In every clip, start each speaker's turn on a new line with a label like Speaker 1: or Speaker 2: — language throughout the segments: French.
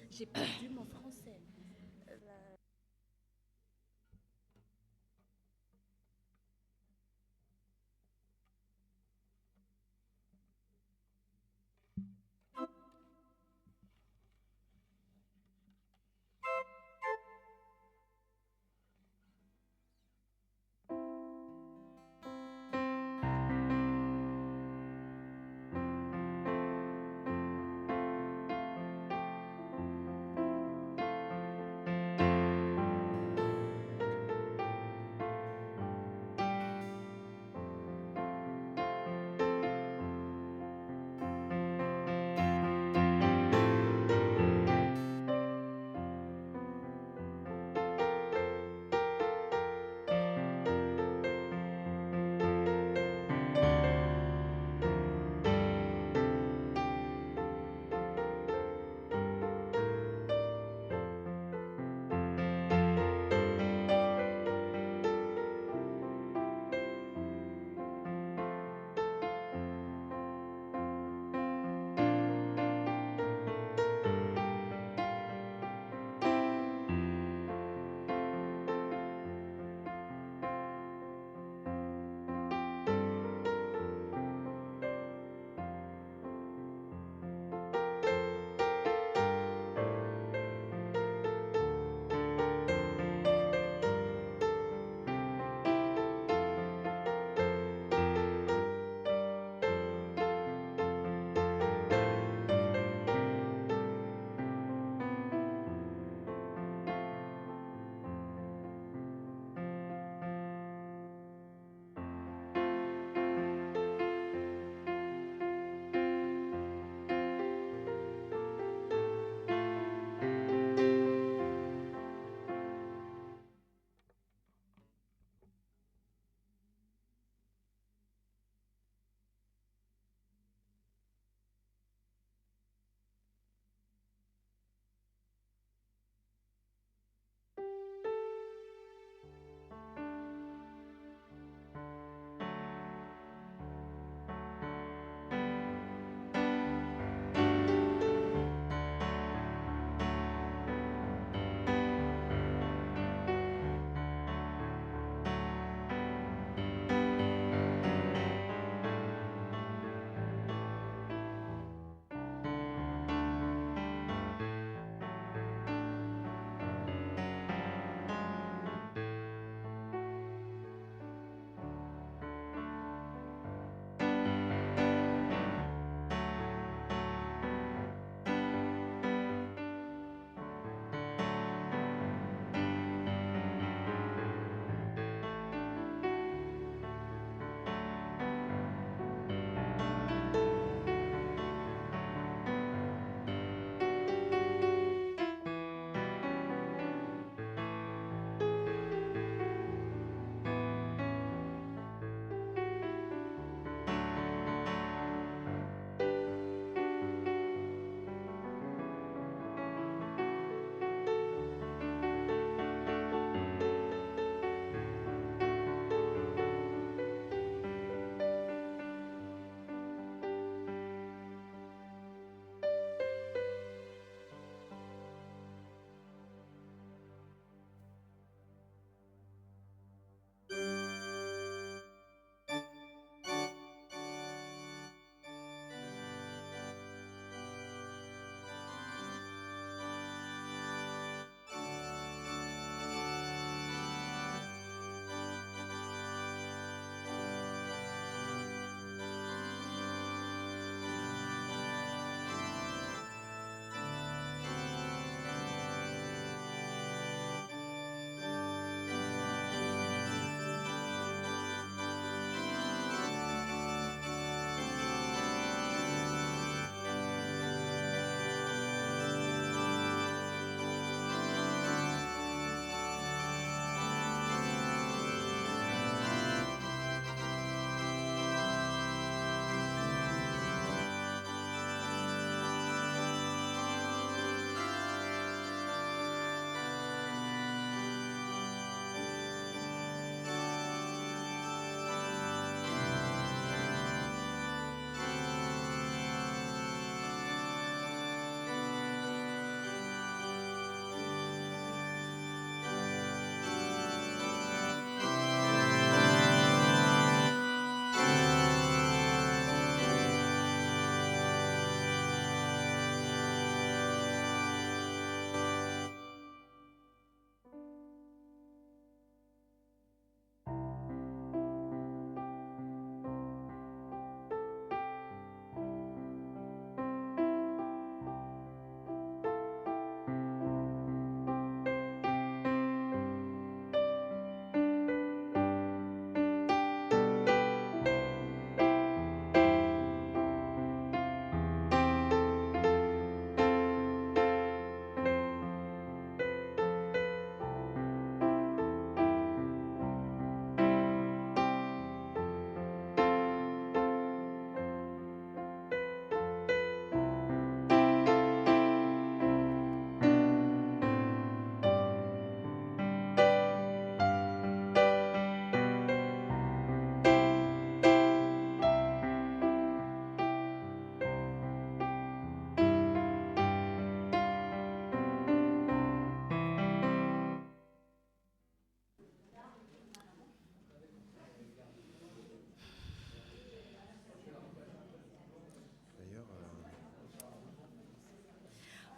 Speaker 1: J'ai perdu mon français.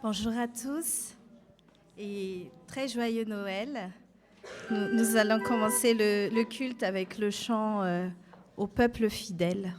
Speaker 2: Bonjour à tous et très joyeux Noël. Nous allons commencer le culte avec le chant au peuple fidèle.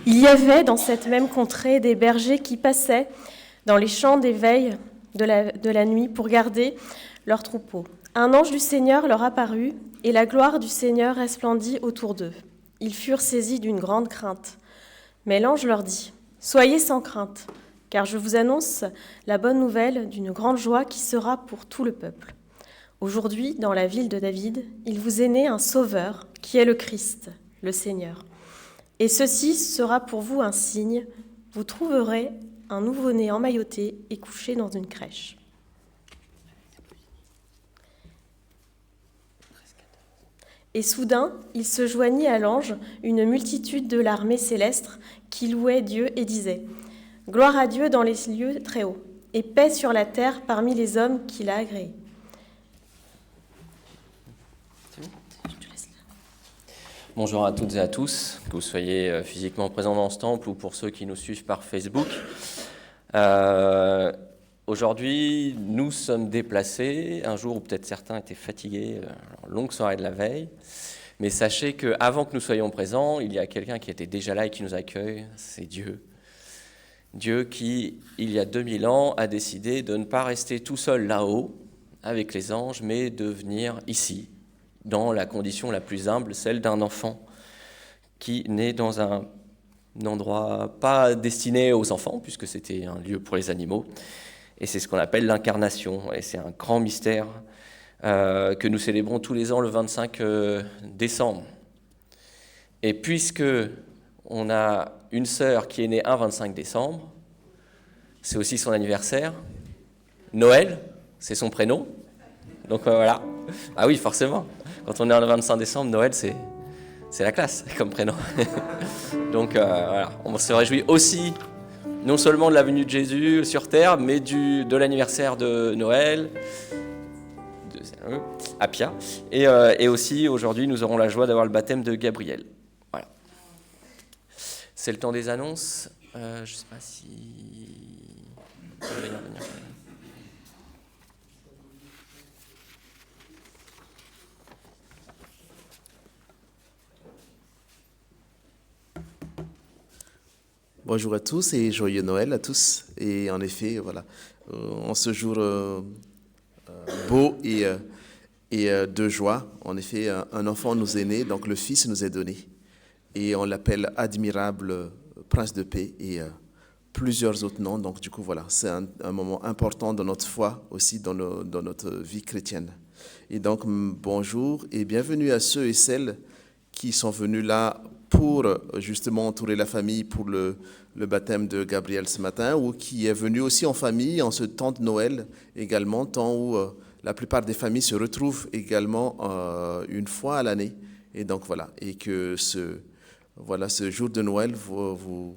Speaker 3: Il y avait dans cette même contrée des bergers qui passaient dans les champs d'éveil de la nuit pour garder leurs troupeaux. Un ange du Seigneur leur apparut et la gloire du Seigneur resplendit autour d'eux. Ils furent saisis d'une grande crainte. Mais l'ange leur dit : « Soyez sans crainte, car je vous annonce la bonne nouvelle d'une grande joie qui sera pour tout le peuple. Aujourd'hui, dans la ville de David, il vous est né un sauveur qui est le Christ, le Seigneur. Et ceci sera pour vous un signe, vous trouverez un nouveau-né emmailloté et couché dans une crèche. » Et soudain, il se joignit à l'ange une multitude de l'armée céleste qui louait Dieu et disait : « Gloire à Dieu dans les lieux très hauts, et paix sur la terre parmi les hommes qu'il a agréés. »
Speaker 4: Bonjour à toutes et à tous, que vous soyez physiquement présents dans ce temple ou pour ceux qui nous suivent par Facebook. Aujourd'hui, nous sommes déplacés, un jour où peut-être certains étaient fatigués, longue soirée de la veille. Mais sachez qu'avant que nous soyons présents, il y a quelqu'un qui était déjà là et qui nous accueille, c'est Dieu. Dieu qui, il y a 2000 ans, a décidé de ne pas rester tout seul là-haut, avec les anges, mais de venir ici, dans la condition la plus humble, celle d'un enfant qui naît dans un endroit pas destiné aux enfants, puisque c'était un lieu pour les animaux. Et c'est ce qu'on appelle l'incarnation. Et c'est un grand mystère que nous célébrons tous les ans le 25 décembre. Et puisque on a une sœur qui est née un 25 décembre, c'est aussi son anniversaire. Noël, c'est son prénom. Donc voilà. Ah oui, forcément. Quand on est le 25 décembre, Noël, c'est la classe comme prénom. Donc voilà, on se réjouit aussi, non seulement de la venue de Jésus sur terre, mais de l'anniversaire de Noël, à Pia. Et aussi, aujourd'hui, nous aurons la joie d'avoir le baptême de Gabriel. Voilà. C'est le temps des annonces. Je ne sais pas si... Venir.
Speaker 5: Bonjour à tous et joyeux Noël à tous. Et en effet, voilà, en ce jour beau et de joie, en effet, un enfant nous est né, donc le Fils nous est donné. Et on l'appelle admirable prince de paix et plusieurs autres noms. Donc du coup, voilà, c'est un moment important dans notre foi aussi, dans notre vie chrétienne. Et donc, bonjour et bienvenue à ceux et celles qui sont venus là pour justement entourer la famille pour le baptême de Gabriel ce matin, ou qui est venu aussi en famille en ce temps de Noël également, temps où la plupart des familles se retrouvent également une fois à l'année. Et donc voilà, et que ce jour de Noël, vous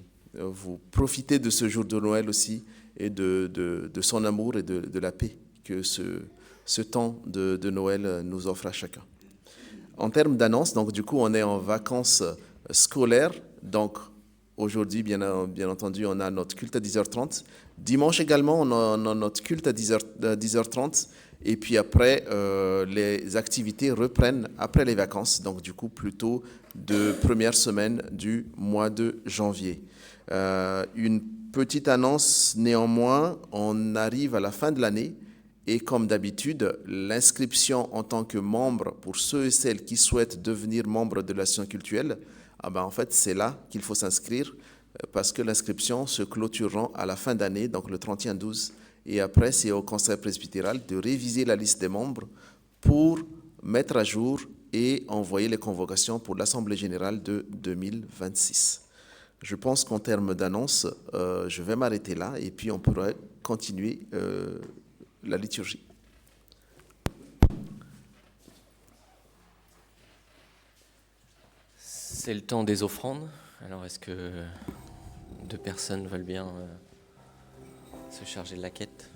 Speaker 5: profitez de ce jour de Noël aussi, et de son amour et de la paix que ce temps de Noël nous offre à chacun. En termes d'annonce, donc du coup, on est en vacances scolaires. Donc aujourd'hui, bien entendu, on a notre culte à 10h30. Dimanche également, on a notre culte à 10h30. Et puis après, les activités reprennent après les vacances. Donc du coup, plutôt de première semaine du mois de janvier. Une petite annonce néanmoins, on arrive à la fin de l'année. Et comme d'habitude, l'inscription en tant que membre, pour ceux et celles qui souhaitent devenir membres de l'association cultuelle, en fait, c'est là qu'il faut s'inscrire, parce que l'inscription se clôturera à la fin d'année, donc le 31-12. Et après, c'est au conseil presbytéral de réviser la liste des membres pour mettre à jour et envoyer les convocations pour l'Assemblée générale de 2026. Je pense qu'en termes d'annonce, je vais m'arrêter là, et puis on pourrait continuer la liturgie.
Speaker 4: C'est le temps des offrandes. Alors, est-ce que 2 personnes veulent bien se charger de la quête ?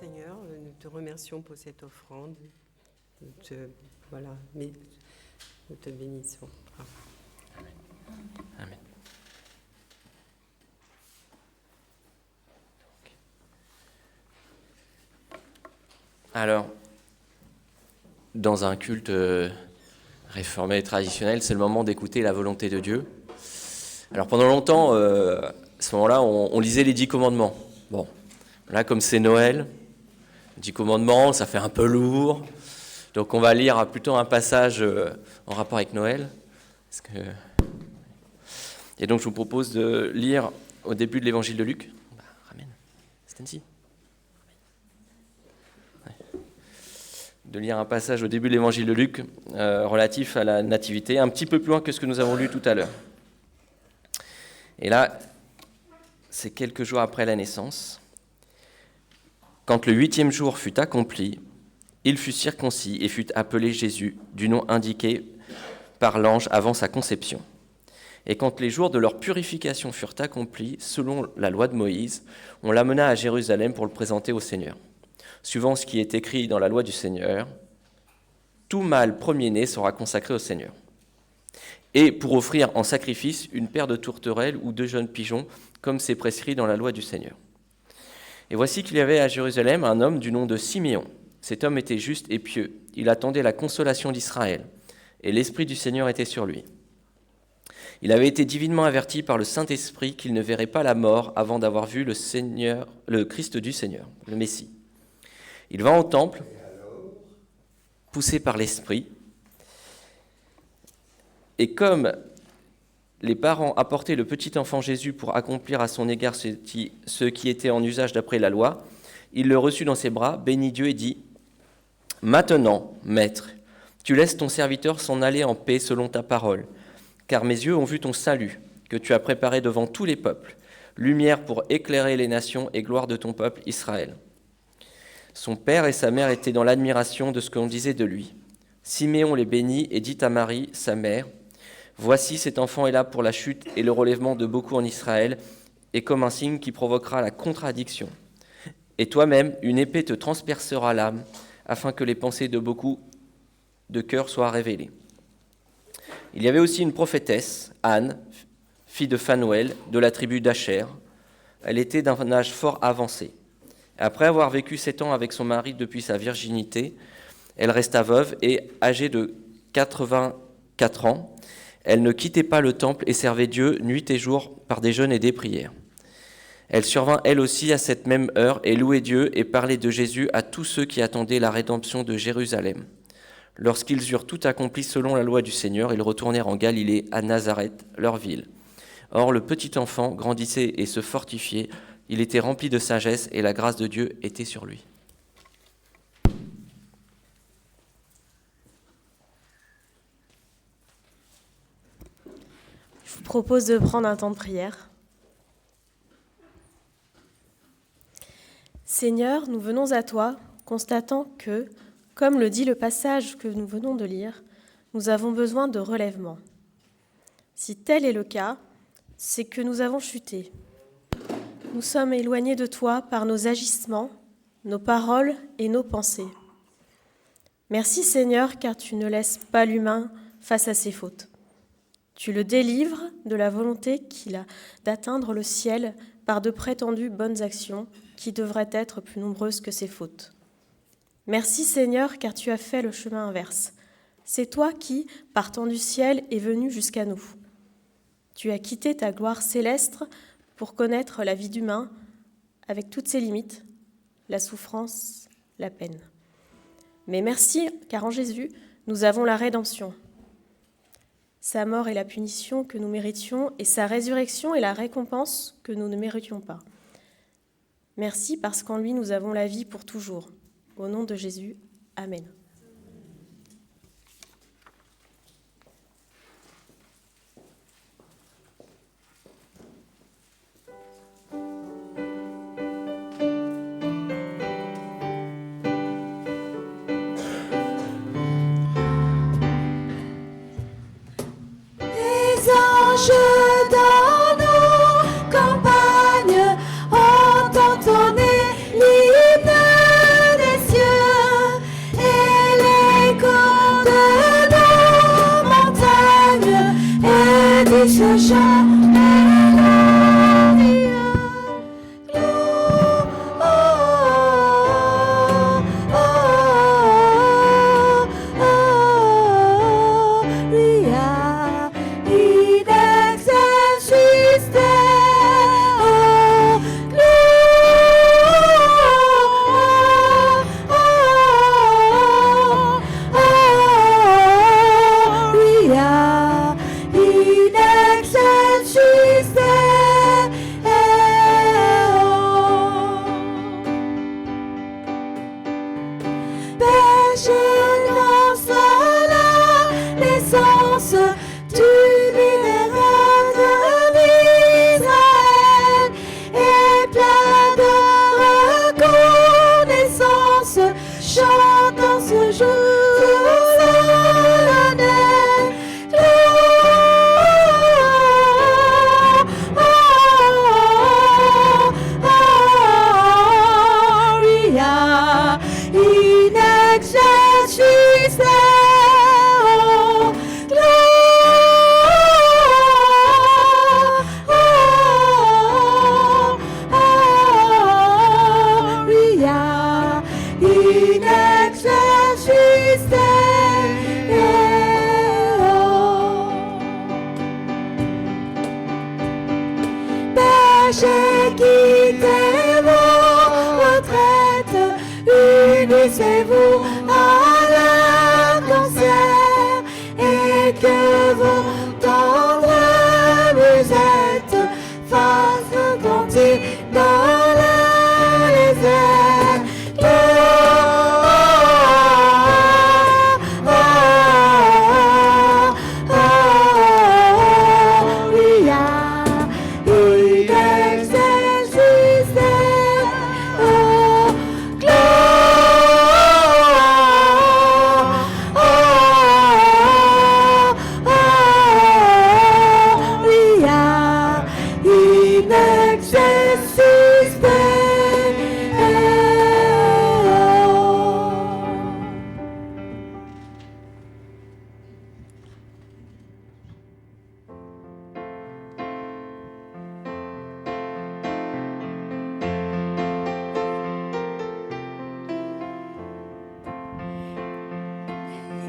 Speaker 6: Seigneur, nous te remercions pour cette offrande. Nous te bénissons.
Speaker 4: Amen. Amen. Alors, dans un culte réformé traditionnel, c'est le moment d'écouter la volonté de Dieu. Alors pendant longtemps, à ce moment-là, on lisait les 10 commandements. Bon, là comme c'est Noël, 10 commandements, ça fait un peu lourd. Donc on va lire plutôt un passage en rapport avec Noël. Et donc je vous propose de lire au début de l'évangile de Luc. Ramène, Stancy. De lire un passage au début de l'évangile de Luc relatif à la nativité, un petit peu plus loin que ce que nous avons lu tout à l'heure. Et là, c'est quelques jours après la naissance. Quand le 8e jour fut accompli, il fut circoncis et fut appelé Jésus, du nom indiqué par l'ange avant sa conception. Et quand les jours de leur purification furent accomplis, selon la loi de Moïse, on l'amena à Jérusalem pour le présenter au Seigneur. Suivant ce qui est écrit dans la loi du Seigneur, tout mâle premier-né sera consacré au Seigneur. Et pour offrir en sacrifice une paire de tourterelles ou 2 jeunes pigeons, comme c'est prescrit dans la loi du Seigneur. Et voici qu'il y avait à Jérusalem un homme du nom de Siméon. Cet homme était juste et pieux. Il attendait la consolation d'Israël, et l'Esprit du Seigneur était sur lui. Il avait été divinement averti par le Saint-Esprit qu'il ne verrait pas la mort avant d'avoir vu le Christ du Seigneur, le Messie. Il va au temple, poussé par l'Esprit, et comme les parents apportaient le petit enfant Jésus pour accomplir à son égard ce qui était en usage d'après la loi, il le reçut dans ses bras, bénit Dieu et dit « Maintenant, Maître, tu laisses ton serviteur s'en aller en paix selon ta parole, car mes yeux ont vu ton salut, que tu as préparé devant tous les peuples, lumière pour éclairer les nations et gloire de ton peuple Israël. » Son père et sa mère étaient dans l'admiration de ce qu'on disait de lui. Siméon les bénit et dit à Marie, sa mère, « Voici, cet enfant est là pour la chute et le relèvement de beaucoup en Israël, et comme un signe qui provoquera la contradiction. Et toi-même, une épée te transpercera l'âme, afin que les pensées de beaucoup de cœurs soient révélées. » Il y avait aussi une prophétesse, Anne, fille de Phanuel, de la tribu d'Acher. Elle était d'un âge fort avancé. Après avoir vécu 7 ans avec son mari depuis sa virginité, elle resta veuve et, âgée de 84 ans, elle ne quittait pas le temple et servait Dieu nuit et jour par des jeûnes et des prières. Elle survint elle aussi à cette même heure et louait Dieu et parlait de Jésus à tous ceux qui attendaient la rédemption de Jérusalem. Lorsqu'ils eurent tout accompli selon la loi du Seigneur, ils retournèrent en Galilée, à Nazareth, leur ville. Or, le petit enfant grandissait et se fortifiait. Il était rempli de sagesse et la grâce de Dieu était sur lui.
Speaker 3: Je vous propose de prendre un temps de prière. Seigneur, nous venons à toi, constatant que, comme le dit le passage que nous venons de lire, nous avons besoin de relèvement. Si tel est le cas, c'est que nous avons chuté. Nous sommes éloignés de toi par nos agissements, nos paroles et nos pensées. Merci Seigneur, car tu ne laisses pas l'humain face à ses fautes. Tu le délivres de la volonté qu'il a d'atteindre le ciel par de prétendues bonnes actions qui devraient être plus nombreuses que ses fautes. Merci Seigneur, car tu as fait le chemin inverse. C'est toi qui, partant du ciel, es venu jusqu'à nous. Tu as quitté ta gloire céleste pour connaître la vie d'humain avec toutes ses limites, la souffrance, la peine. Mais merci, car en Jésus, nous avons la rédemption. Sa mort est la punition que nous méritions et sa résurrection est la récompense que nous ne méritions pas. Merci parce qu'en lui, nous avons la vie pour toujours. Au nom de Jésus, Amen.
Speaker 7: Je dans nos campagnes entends tonner l'hymne des cieux et péchés, quittez vos retraites, unissez-vous à l'arc-en-ciel et que vos tendres musettes fassent retentir dans les airs.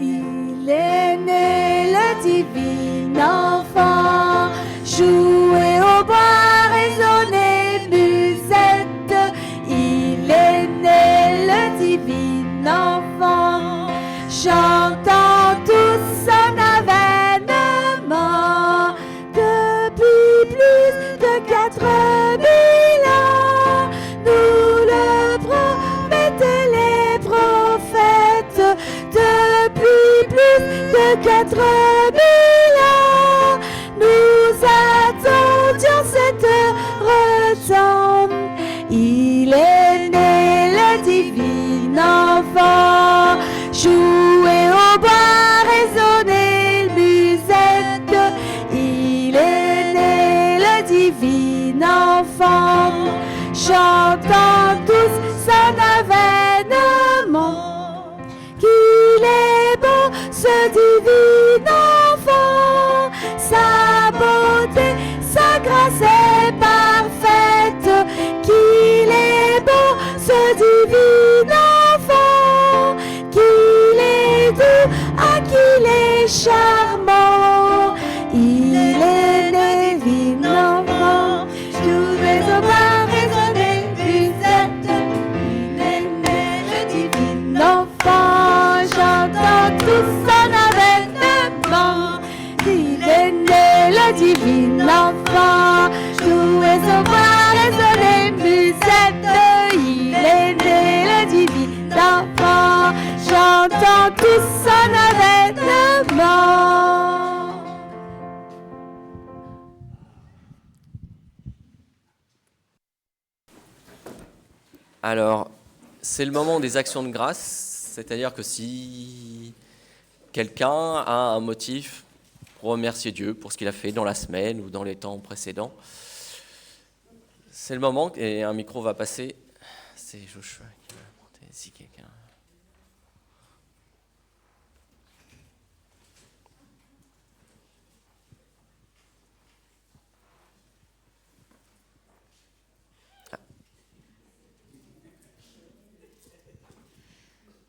Speaker 7: Il est né le divin enfant, jouer au bois, résonner musette. Il est né le divin enfant, chantant tous son avènement. Depuis plus de 4000 ans, nous le promettaient les prophètes. Depuis plus de 4000 ans, nous attendions cette heure. Il est né le divin enfant, jouer au bois, résonner le musette. Il est né le divin enfant, chantant tous son avènement. Qu'il est beau ce divin enfant, sa beauté, sa grâce est parfaite. Qu'il est beau ce divin enfant, qu'il est doux, ah qu'il est charmant. Il est né divin enfant, jouer au bois, résonner musette. Il est né le divin enfant, chantant tout son avènement. Il est né le divin enfant, jouer au bois, résonner musette. Il est né le divin enfant, chantant tout son avènement.
Speaker 4: Alors, c'est le moment des actions de grâce, c'est-à-dire que si quelqu'un a un motif pour remercier Dieu pour ce qu'il a fait dans la semaine ou dans les temps précédents, c'est le moment, et un micro va passer, c'est Joshua qui va monter, si quelqu'un...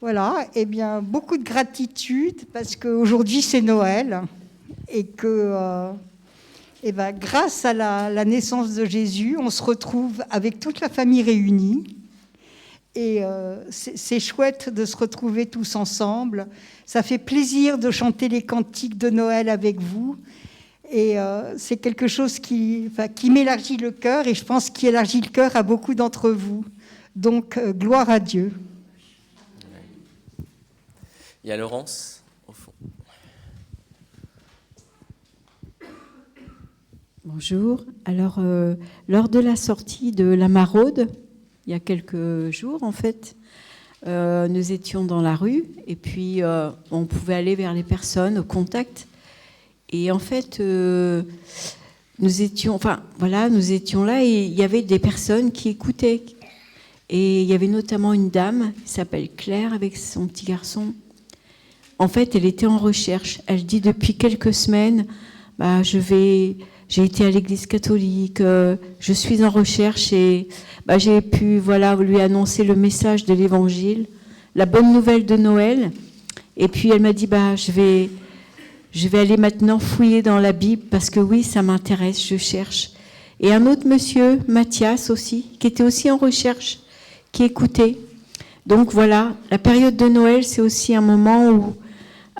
Speaker 8: Voilà, eh bien, beaucoup de gratitude parce qu'aujourd'hui c'est Noël et que grâce à la naissance de Jésus, on se retrouve avec toute la famille réunie et c'est chouette de se retrouver tous ensemble. Ça fait plaisir de chanter les cantiques de Noël avec vous et c'est quelque chose qui m'élargit le cœur et je pense qui élargit le cœur à beaucoup d'entre vous. Donc, gloire à Dieu.
Speaker 4: Il y a Laurence, au fond.
Speaker 9: Bonjour. Alors, lors de la sortie de la Maraude, il y a quelques jours, en fait, nous étions dans la rue et puis on pouvait aller vers les personnes au contact. Et en fait, nous étions là et il y avait des personnes qui écoutaient. Et il y avait notamment une dame qui s'appelle Claire avec son petit garçon. En fait, elle était en recherche. Elle dit depuis quelques semaines, j'ai été à l'église catholique, je suis en recherche et j'ai pu lui annoncer le message de l'évangile, la bonne nouvelle de Noël. Et puis elle m'a dit je vais aller maintenant fouiller dans la Bible parce que oui, ça m'intéresse, je cherche. Et un autre monsieur, Mathias aussi, qui était aussi en recherche, qui écoutait. Donc voilà, la période de Noël, c'est aussi un moment où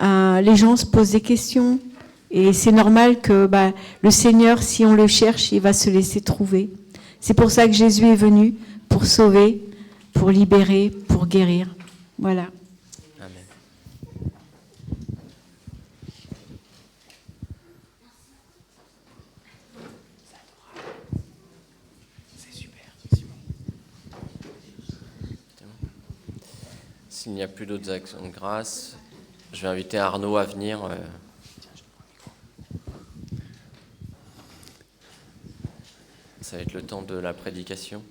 Speaker 9: les gens se posent des questions. Et c'est normal que le Seigneur, si on le cherche, il va se laisser trouver. C'est pour ça que Jésus est venu, pour sauver, pour libérer, pour guérir. Voilà.
Speaker 4: Amen. C'est super. S'il n'y a plus d'autres actions de grâce, je vais inviter Arnaud à venir. Ça va être le temps de la prédication.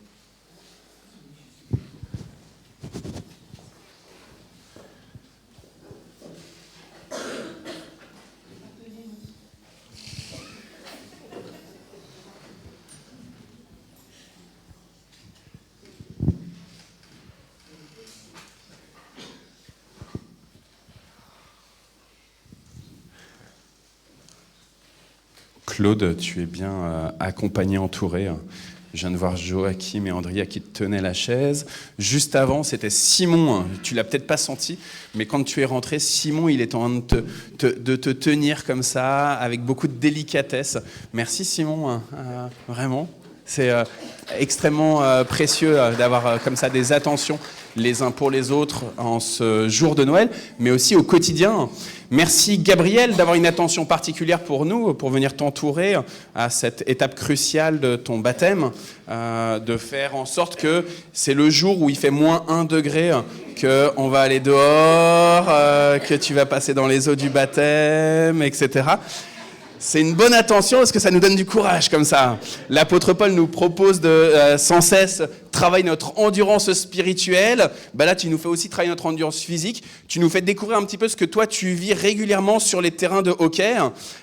Speaker 10: Claude, tu es bien accompagné, entouré. Je viens de voir Joachim et Andrea qui te tenaient la chaise. Juste avant, c'était Simon. Tu l'as peut-être pas senti, mais quand tu es rentré, Simon, il est en train de te tenir comme ça, avec beaucoup de délicatesse. Merci Simon, vraiment. C'est extrêmement précieux d'avoir comme ça des attentions les uns pour les autres en ce jour de Noël, mais aussi au quotidien. Merci Gabriel d'avoir une attention particulière pour nous, pour venir t'entourer à cette étape cruciale de ton baptême, de faire en sorte que c'est le jour où il fait moins 1 degré, qu'on va aller dehors, que tu vas passer dans les eaux du baptême, etc. C'est une bonne attention parce que ça nous donne du courage comme ça. L'apôtre Paul nous propose de sans cesse travailler notre endurance spirituelle. Là, tu nous fais aussi travailler notre endurance physique. Tu nous fais découvrir un petit peu ce que toi, tu vis régulièrement sur les terrains de hockey.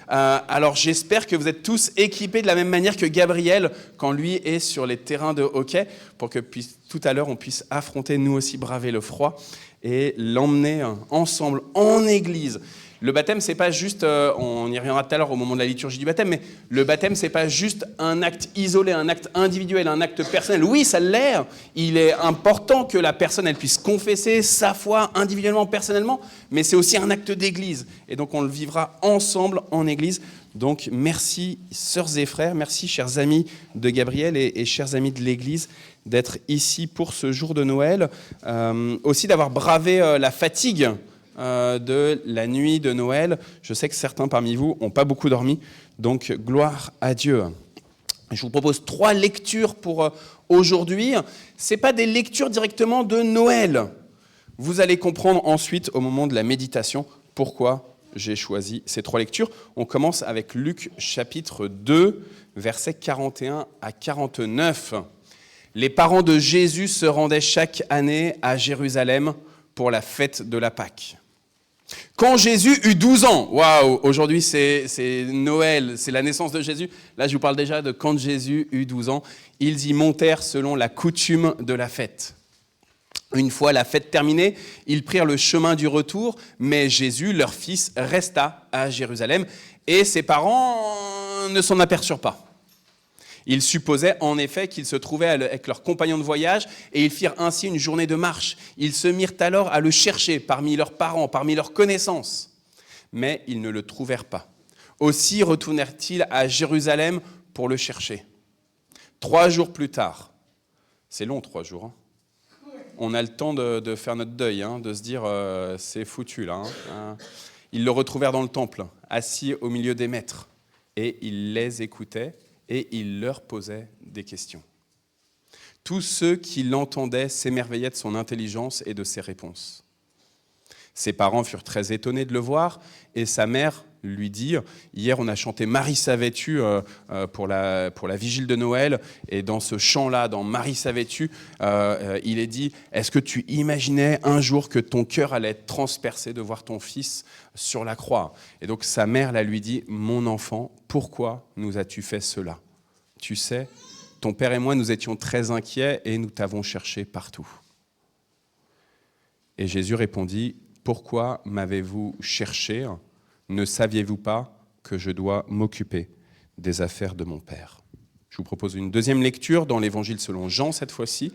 Speaker 10: Alors, j'espère que vous êtes tous équipés de la même manière que Gabriel quand lui est sur les terrains de hockey pour que tout à l'heure, on puisse affronter, nous aussi, braver le froid et l'emmener ensemble en église. Le baptême, c'est pas juste, on y reviendra tout à l'heure au moment de la liturgie du baptême, mais le baptême, c'est pas juste un acte isolé, un acte individuel, un acte personnel. Oui, ça l'est. Il est important que la personne, elle puisse confesser sa foi individuellement, personnellement, mais c'est aussi un acte d'église. Et donc, on le vivra ensemble en église. Donc, merci, sœurs et frères, merci, chers amis de Gabriel et chers amis de l'église, d'être ici pour ce jour de Noël. Aussi d'avoir bravé la fatigue de la nuit de Noël. Je sais que certains parmi vous n'ont pas beaucoup dormi, donc gloire à Dieu. Je vous propose 3 lectures pour aujourd'hui. Ce n'est pas des lectures directement de Noël. Vous allez comprendre ensuite, au moment de la méditation, pourquoi j'ai choisi ces 3 lectures. On commence avec Luc chapitre 2, versets 41 à 49. Les parents de Jésus se rendaient chaque année à Jérusalem pour la fête de la Pâque. Quand Jésus eut 12 ans, waouh, aujourd'hui c'est Noël, c'est la naissance de Jésus. Là, je vous parle déjà de quand Jésus eut 12 ans. Ils y montèrent selon la coutume de la fête. Une fois la fête terminée, ils prirent le chemin du retour, mais Jésus, leur fils, resta à Jérusalem et ses parents ne s'en aperçurent pas. Ils supposaient en effet qu'ils se trouvaient avec leurs compagnons de voyage et ils firent ainsi une journée de marche. Ils se mirent alors à le chercher parmi leurs parents, parmi leurs connaissances. Mais ils ne le trouvèrent pas. Aussi retournèrent-ils à Jérusalem pour le chercher. 3 jours plus tard, c'est long 3 jours, hein. On a le temps de faire notre deuil, hein, de se dire c'est foutu là. Hein. Ils le retrouvèrent dans le temple, assis au milieu des maîtres et il les écoutait. Et il leur posait des questions. Tous ceux qui l'entendaient s'émerveillaient de son intelligence et de ses réponses. Ses parents furent très étonnés de le voir, et sa mère lui dit « Hier, on a chanté Marie savais-tu pour la vigile de Noël, et dans ce chant-là, dans Marie savais-tu, il est dit « Est-ce que tu imaginais un jour que ton cœur allait être transpercé de voir ton fils sur la croix ?» Et donc sa mère là, lui dit « Mon enfant, pourquoi nous as-tu fait cela ? Tu sais, ton père et moi, nous étions très inquiets et nous t'avons cherché partout. » Et Jésus répondit « Pourquoi m'avez-vous cherché ? Ne saviez-vous pas que je dois m'occuper des affaires de mon Père ?» Je vous propose une deuxième lecture dans l'Évangile selon Jean cette fois-ci.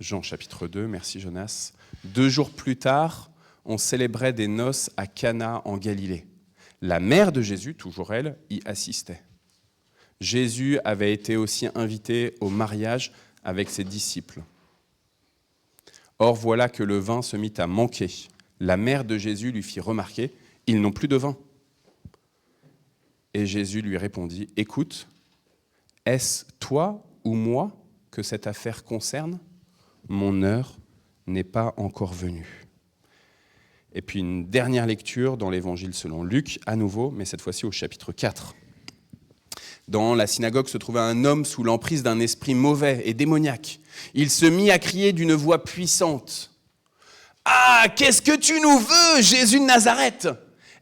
Speaker 10: Jean chapitre 2, merci Jonas. 2 jours plus tard, on célébrait des noces à Cana en Galilée. La mère de Jésus, toujours elle, y assistait. Jésus avait été aussi invité au mariage avec ses disciples. Or voilà que le vin se mit à manquer. La mère de Jésus lui fit remarquer, « Ils n'ont plus de vin. » Et Jésus lui répondit, « Écoute, est-ce toi ou moi que cette affaire concerne ? Mon heure n'est pas encore venue. » Et puis une dernière lecture dans l'Évangile selon Luc, à nouveau, mais cette fois-ci au chapitre 4. Dans la synagogue se trouvait un homme sous l'emprise d'un esprit mauvais et démoniaque. Il se mit à crier d'une voix puissante. « Ah, qu'est-ce que tu nous veux, Jésus de Nazareth ?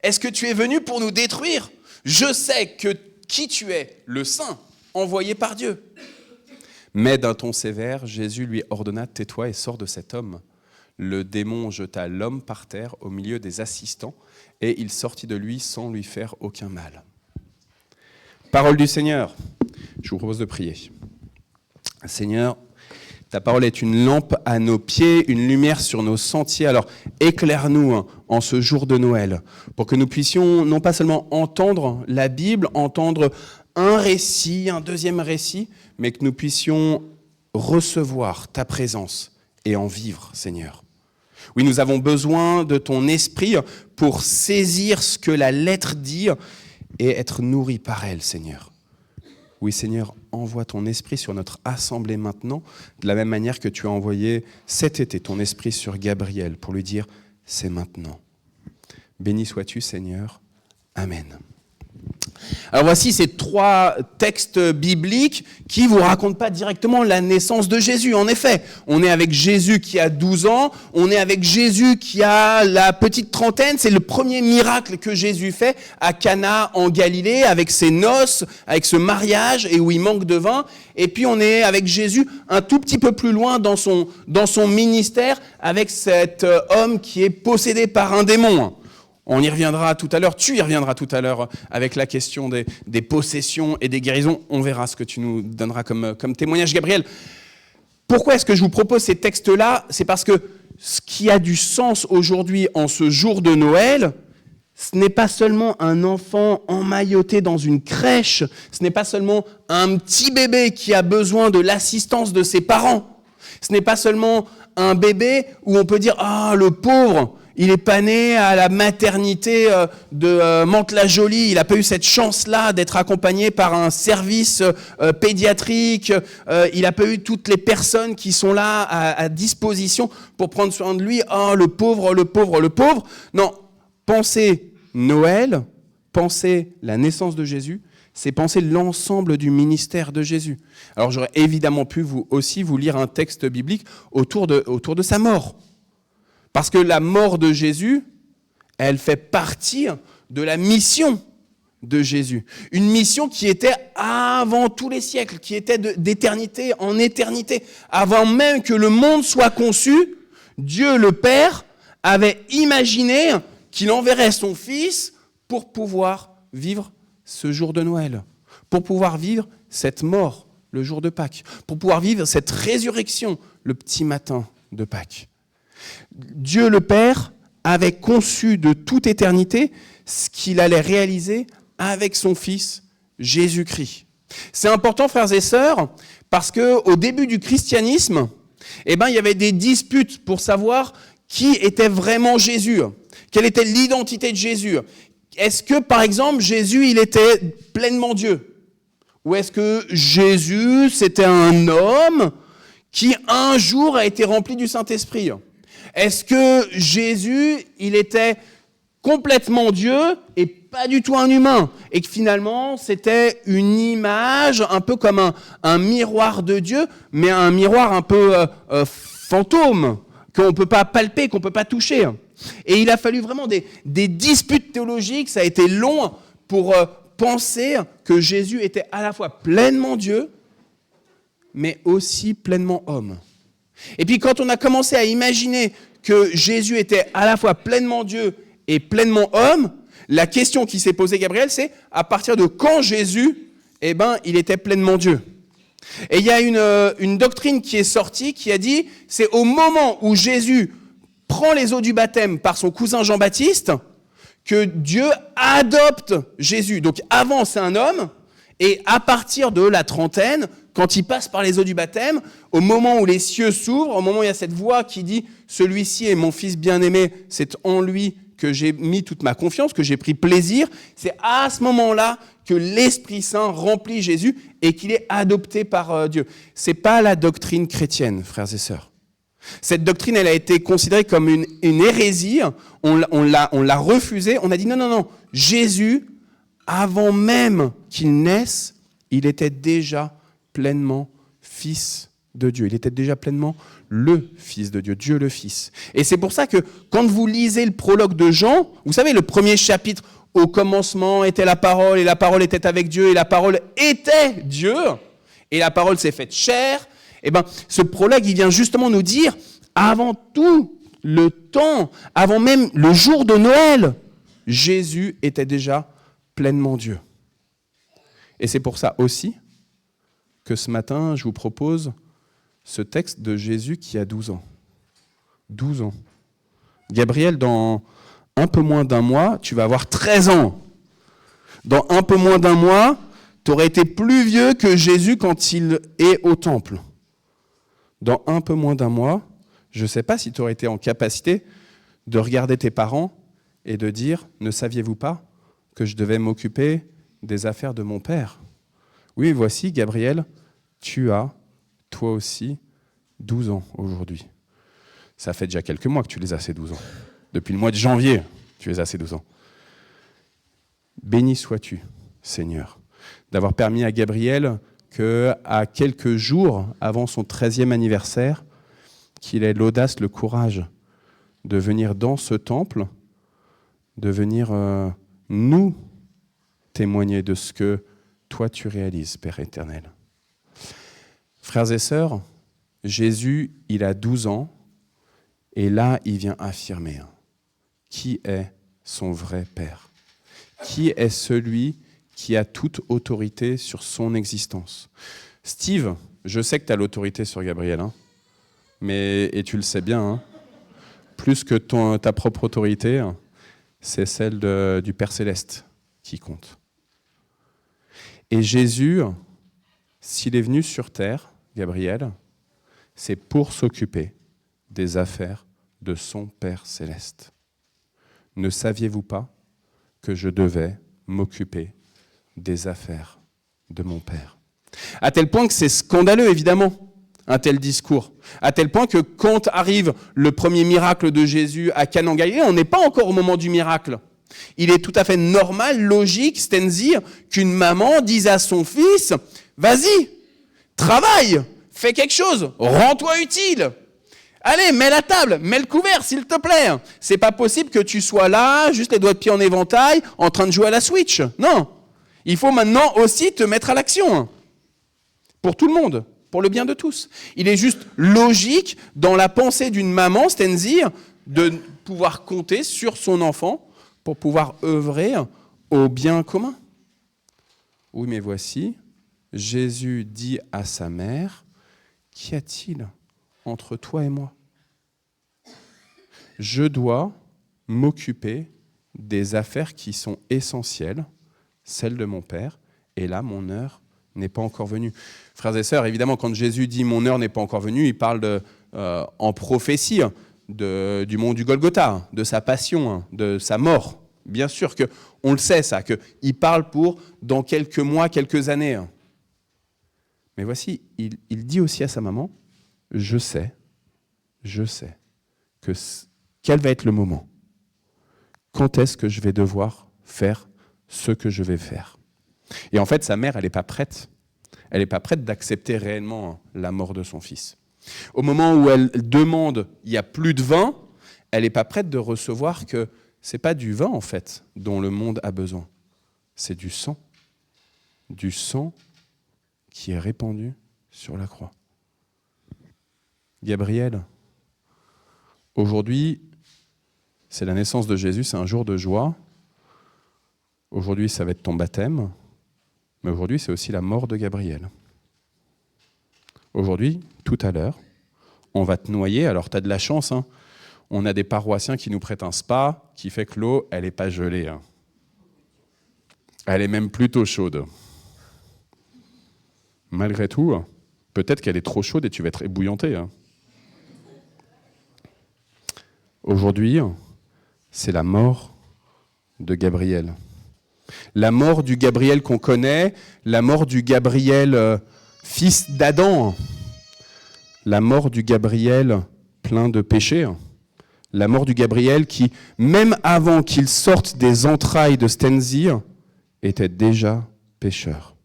Speaker 10: Est-ce que tu es venu pour nous détruire ? Je sais qui tu es, le Saint, envoyé par Dieu. » Mais d'un ton sévère, Jésus lui ordonna « Tais-toi et sors de cet homme. » Le démon jeta l'homme par terre au milieu des assistants et il sortit de lui sans lui faire aucun mal. Parole du Seigneur. Je vous propose de prier. Seigneur, ta parole est une lampe à nos pieds, une lumière sur nos sentiers. Alors éclaire-nous en ce jour de Noël pour que nous puissions non pas seulement entendre la Bible, entendre un récit, un deuxième récit, mais que nous puissions recevoir ta présence et en vivre, Seigneur. Oui, nous avons besoin de ton esprit pour saisir ce que la lettre dit et être nourris par elle, Seigneur. Oui, Seigneur, envoie ton esprit sur notre assemblée maintenant, de la même manière que tu as envoyé cet été ton esprit sur Gabriel pour lui dire « c'est maintenant ». Béni sois-tu, Seigneur. Amen. Alors voici ces 3 textes bibliques qui ne vous racontent pas directement la naissance de Jésus. En effet, on est avec Jésus qui a 12 ans, on est avec Jésus qui a la petite trentaine. C'est le premier miracle que Jésus fait à Cana en Galilée, avec ses noces, avec ce mariage et où il manque de vin. Et puis on est avec Jésus un tout petit peu plus loin dans son ministère, avec cet homme qui est possédé par un démon. On y reviendra tout à l'heure, tu y reviendras tout à l'heure avec la question des possessions et des guérisons. On verra ce que tu nous donneras comme témoignage, Gabriel. Pourquoi est-ce que je vous propose ces textes-là ? C'est parce que ce qui a du sens aujourd'hui en ce jour de Noël, ce n'est pas seulement un enfant emmailloté dans une crèche, ce n'est pas seulement un petit bébé qui a besoin de l'assistance de ses parents, ce n'est pas seulement un bébé où on peut dire « Ah, le pauvre !» Il n'est pas né à la maternité de Mantes-la-Jolie. Il n'a pas eu cette chance-là d'être accompagné par un service pédiatrique. Il n'a pas eu toutes les personnes qui sont là à disposition pour prendre soin de lui. Oh, le pauvre, le pauvre, le pauvre. Non, penser Noël, penser la naissance de Jésus, c'est penser l'ensemble du ministère de Jésus. Alors j'aurais évidemment pu vous lire un texte biblique autour de sa mort. Parce que la mort de Jésus, elle fait partie de la mission de Jésus. Une mission qui était avant tous les siècles, qui était d'éternité en éternité. Avant même que le monde soit conçu, Dieu le Père avait imaginé qu'il enverrait son Fils pour pouvoir vivre ce jour de Noël, pour pouvoir vivre cette mort le jour de Pâques, pour pouvoir vivre cette résurrection le petit matin de Pâques. Dieu le Père avait conçu de toute éternité ce qu'il allait réaliser avec son Fils Jésus-Christ. C'est important, frères et sœurs, parce qu'au début du christianisme, il y avait des disputes pour savoir qui était vraiment Jésus, quelle était l'identité de Jésus. Est-ce que, par exemple, Jésus, il était pleinement Dieu ? Ou est-ce que Jésus, c'était un homme qui, un jour, a été rempli du Saint-Esprit ? Est-ce que Jésus, il était complètement Dieu et pas du tout un humain ? Et que finalement, c'était une image un peu comme un miroir de Dieu, mais un miroir un peu fantôme, qu'on ne peut pas palper, qu'on ne peut pas toucher. Et il a fallu vraiment des disputes théologiques, ça a été long pour penser que Jésus était à la fois pleinement Dieu, mais aussi pleinement homme. Et puis quand on a commencé à imaginer que Jésus était à la fois pleinement Dieu et pleinement homme, la question qui s'est posée, Gabriel, c'est à partir de quand Jésus eh ben, il était pleinement Dieu. Et il y a une doctrine qui est sortie qui a dit, c'est au moment où Jésus prend les eaux du baptême par son cousin Jean-Baptiste que Dieu adopte Jésus. Donc avant, c'est un homme, et à partir de la trentaine, quand il passe par les eaux du baptême, au moment où les cieux s'ouvrent, au moment où il y a cette voix qui dit « Celui-ci est mon fils bien-aimé, c'est en lui que j'ai mis toute ma confiance, que j'ai pris plaisir », c'est à ce moment-là que l'Esprit Saint remplit Jésus et qu'il est adopté par Dieu. Ce n'est pas la doctrine chrétienne, frères et sœurs. Cette doctrine, elle a été considérée comme une hérésie, on l'a refusée, on a dit non, Jésus, avant même qu'il naisse, il était déjà pleinement fils de Dieu. Il était déjà pleinement le Fils de Dieu, Dieu le Fils. Et c'est pour ça que quand vous lisez le prologue de Jean, vous savez, le premier chapitre, au commencement était la parole, et la parole était avec Dieu, et la parole était Dieu, et la parole s'est faite chair. Eh bien, ce prologue, il vient justement nous dire, avant tout le temps, avant même le jour de Noël, Jésus était déjà pleinement Dieu. Et c'est pour ça aussi que ce matin, je vous propose ce texte de Jésus qui a 12 ans. 12 ans. Gabriel, dans un peu moins d'un mois, tu vas avoir 13 ans. Dans un peu moins d'un mois, tu aurais été plus vieux que Jésus quand il est au temple. Dans un peu moins d'un mois, je ne sais pas si tu aurais été en capacité de regarder tes parents et de dire « Ne saviez-vous pas que je devais m'occuper des affaires de mon père ?» Oui, voici, Gabriel, tu as, toi aussi, 12 ans aujourd'hui. Ça fait déjà quelques mois que tu les as, ces 12 ans. Depuis le mois de janvier, tu les as, ces 12 ans. Béni sois-tu, Seigneur, d'avoir permis à Gabriel qu'à quelques jours avant son 13e anniversaire, qu'il ait l'audace, le courage de venir dans ce temple, de venir nous témoigner de ce que toi tu réalises, Père éternel. Frères et sœurs, Jésus, il a 12 ans, et là, il vient affirmer qui est son vrai Père, qui est celui qui a toute autorité sur son existence. Steve, je sais que tu as l'autorité sur Gabriel, et tu le sais bien, plus que ta propre autorité, c'est celle du Père Céleste qui compte. Et Jésus, s'il est venu sur terre, Gabriel, c'est pour s'occuper des affaires de son Père Céleste. Ne saviez-vous pas que je devais m'occuper des affaires de mon Père? À tel point que c'est scandaleux, évidemment, un tel discours. À tel point que quand arrive le premier miracle de Jésus à Cana en Galilée, on n'est pas encore au moment du miracle. Il est tout à fait normal, logique, stenzi, qu'une maman dise à son fils « Vas-y, travaille, fais quelque chose, rends-toi utile. Allez, mets la table, mets le couvert, s'il te plaît. C'est pas possible que tu sois là, juste les doigts de pied en éventail, en train de jouer à la Switch. Non, il faut maintenant aussi te mettre à l'action. Pour tout le monde, pour le bien de tous. Il est juste logique, dans la pensée d'une maman, stenzi, de pouvoir compter sur son enfant pour pouvoir œuvrer au bien commun. Oui, mais voici, Jésus dit à sa mère, « Qu'y a-t-il entre toi et moi? Je dois m'occuper des affaires qui sont essentielles, celles de mon Père, et là, mon heure n'est pas encore venue. » Frères et sœurs, évidemment, quand Jésus dit « mon heure n'est pas encore venue », il parle en prophétie du mont du Golgotha, de sa passion, de sa mort. Bien sûr qu'on le sait, ça, qu'il parle pour dans quelques mois, quelques années. Mais voici, il dit aussi à sa maman, je sais quel va être le moment. Quand est-ce que je vais devoir faire ce que je vais faire? Et en fait, sa mère, elle n'est pas prête. Elle n'est pas prête d'accepter réellement la mort de son fils. Au moment où elle demande, il n'y a plus de vin, elle n'est pas prête de recevoir que ce n'est pas du vin, en fait, dont le monde a besoin. C'est du sang. Du sang qui est répandu sur la croix. Gabriel, aujourd'hui, c'est la naissance de Jésus, c'est un jour de joie. Aujourd'hui, ça va être ton baptême. Mais aujourd'hui, c'est aussi la mort de Gabriel. Aujourd'hui, tout à l'heure, on va te noyer. Alors, tu as de la chance. Hein. On a des paroissiens qui nous prêtent un spa qui fait que l'eau, elle n'est pas gelée. Hein. Elle est même plutôt chaude. Malgré tout, peut-être qu'elle est trop chaude et tu vas être ébouillanté. Hein. Aujourd'hui, c'est la mort de Gabriel. La mort du Gabriel qu'on connaît, la mort du Gabriel fils d'Adam, la mort du Gabriel plein de péchés, la mort du Gabriel qui, même avant qu'il sorte des entrailles de Stenzi, était déjà pécheur.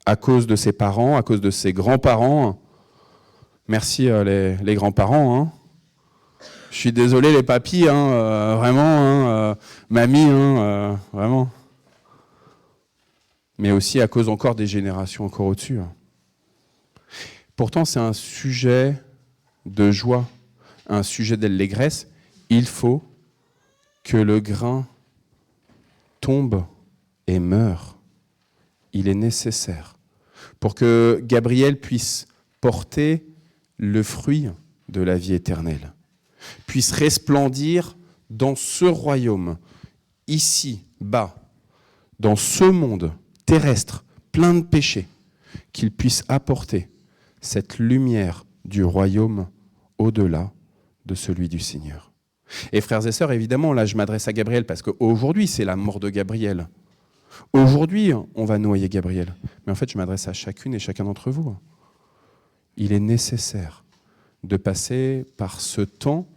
Speaker 10: À cause de ses parents, à cause de ses grands-parents. Merci les grands-parents. Hein. Je suis désolé les papis, hein, vraiment, mamie, vraiment. Mais aussi à cause encore des générations encore au-dessus. Pourtant, c'est un sujet de joie, un sujet d'allégresse. Il faut que le grain tombe et meure. Il est nécessaire pour que Gabriel puisse porter le fruit de la vie éternelle, puisse resplendir dans ce royaume, ici, bas, dans ce monde terrestre, plein de péchés, qu'il puisse apporter cette lumière du royaume au-delà de celui du Seigneur. Et frères et sœurs, évidemment, là je m'adresse à Gabriel parce qu'aujourd'hui c'est la mort de Gabriel. Aujourd'hui on va noyer Gabriel. Mais en fait je m'adresse à chacune et chacun d'entre vous. Il est nécessaire de passer par ce temps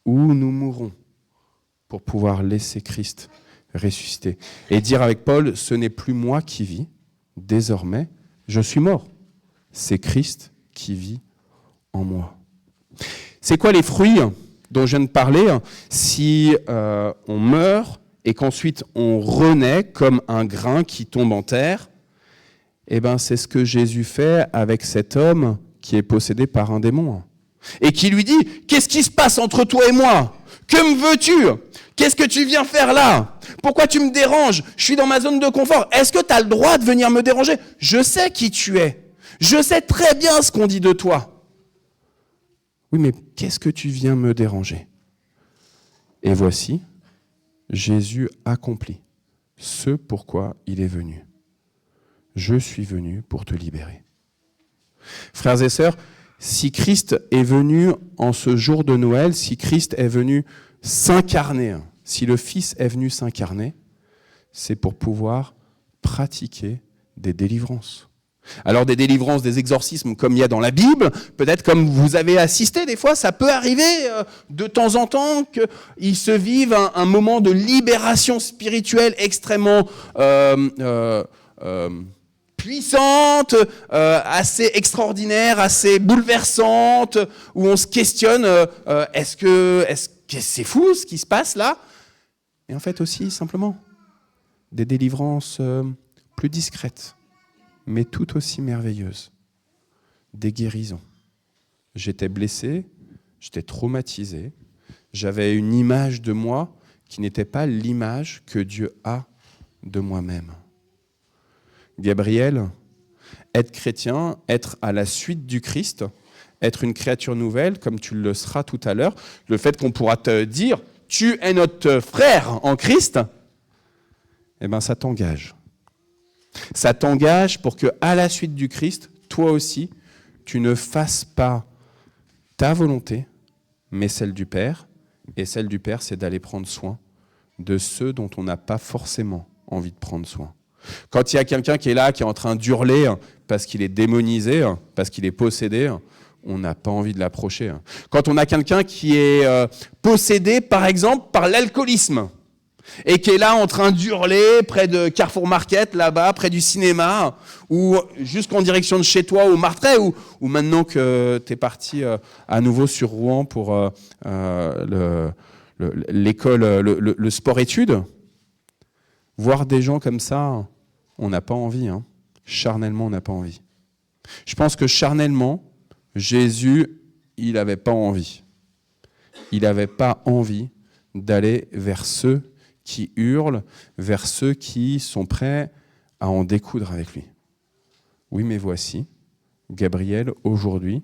Speaker 10: où nous mourrons pour pouvoir laisser Christ ressusciter. Et dire avec Paul, ce n'est plus moi qui vis, désormais je suis mort. C'est Christ qui vit en moi. C'est quoi les fruits dont je viens de parler? Si on meurt et qu'ensuite on renaît comme un grain qui tombe en terre, eh ben c'est ce que Jésus fait avec cet homme qui est possédé par un démon. Et qui lui dit, qu'est-ce qui se passe entre toi et moi? Que me veux-tu? Qu'est-ce que tu viens faire là? Pourquoi tu me déranges? Je suis dans ma zone de confort. Est-ce que tu as le droit de venir me déranger? Je sais qui tu es. Je sais très bien ce qu'on dit de toi. Oui, mais qu'est-ce que tu viens me déranger? Et voici, Jésus accomplit ce pourquoi il est venu. Je suis venu pour te libérer. Frères et sœurs, si Christ est venu en ce jour de Noël, si Christ est venu s'incarner, si le Fils est venu s'incarner, c'est pour pouvoir pratiquer des délivrances. Alors des délivrances, des exorcismes comme il y a dans la Bible, peut-être comme vous avez assisté des fois, ça peut arriver de temps en temps qu'il se vive un moment de libération spirituelle extrêmement puissante, assez extraordinaire, assez bouleversante, où on se questionne, est-ce que c'est fou ce qui se passe là? Et en fait aussi simplement des délivrances plus discrètes, mais tout aussi merveilleuses. Des guérisons. J'étais blessé, j'étais traumatisé, j'avais une image de moi qui n'était pas l'image que Dieu a de moi-même. Gabriel, être chrétien, être à la suite du Christ, être une créature nouvelle, comme tu le seras tout à l'heure, le fait qu'on pourra te dire « tu es notre frère en Christ », eh bien ça t'engage. Ça t'engage pour que, à la suite du Christ, toi aussi, tu ne fasses pas ta volonté, mais celle du Père. Et celle du Père, c'est d'aller prendre soin de ceux dont on n'a pas forcément envie de prendre soin. Quand il y a quelqu'un qui est là, qui est en train d'hurler parce qu'il est démonisé, parce qu'il est possédé, on n'a pas envie de l'approcher. Quand on a quelqu'un qui est possédé, par exemple, par l'alcoolisme, et qui est là en train d'hurler près de Carrefour Market, là-bas, près du cinéma, ou jusqu'en direction de chez toi, au Martret, ou maintenant que tu es parti à nouveau sur Rouen pour l'école, le sport-études, voir des gens comme ça, on n'a pas envie. Charnellement, on n'a pas envie. Je pense que charnellement, Jésus, il n'avait pas envie. Il n'avait pas envie d'aller vers ceux qui hurlent, vers ceux qui sont prêts à en découdre avec lui. Oui, mais voici, Gabriel, aujourd'hui,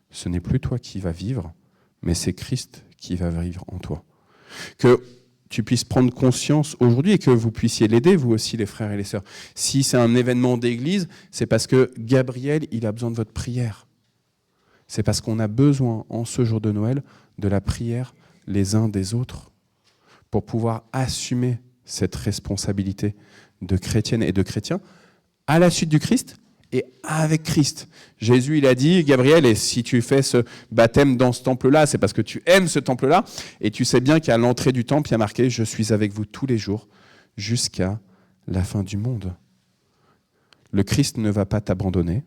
Speaker 10: ce n'est plus toi qui vas vivre, mais c'est Christ qui va vivre en toi. Que tu puisses prendre conscience aujourd'hui et que vous puissiez l'aider, vous aussi, les frères et les sœurs. Si c'est un événement d'église, c'est parce que Gabriel, il a besoin de votre prière. C'est parce qu'on a besoin, en ce jour de Noël, de la prière les uns des autres pour pouvoir assumer cette responsabilité de chrétienne et de chrétien à la suite du Christ et avec Christ. Jésus, il a dit, Gabriel, et si tu fais ce baptême dans ce temple-là, c'est parce que tu aimes ce temple-là, et tu sais bien qu'à l'entrée du temple, il y a marqué « Je suis avec vous tous les jours jusqu'à la fin du monde ». Le Christ ne va pas t'abandonner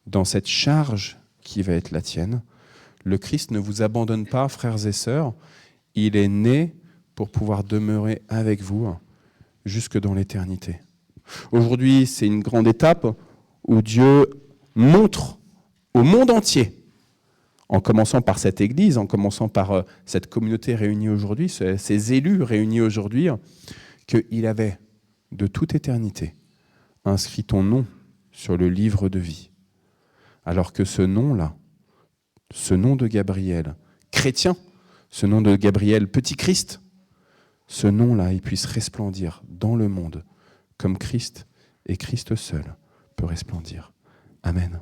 Speaker 10: dans cette charge qui va être la tienne. Le Christ ne vous abandonne pas, frères et sœurs. Il est né pour pouvoir demeurer avec vous jusque dans l'éternité. Aujourd'hui, c'est une grande étape où Dieu montre au monde entier, en commençant par cette Église, en commençant par cette communauté réunie aujourd'hui, ces élus réunis aujourd'hui, qu'il avait de toute éternité inscrit ton nom sur le livre de vie. Alors que ce nom-là, ce nom de Gabriel, chrétien, ce nom de Gabriel, petit Christ, ce nom-là, il puisse resplendir dans le monde comme Christ et Christ seul peut resplendir. Amen.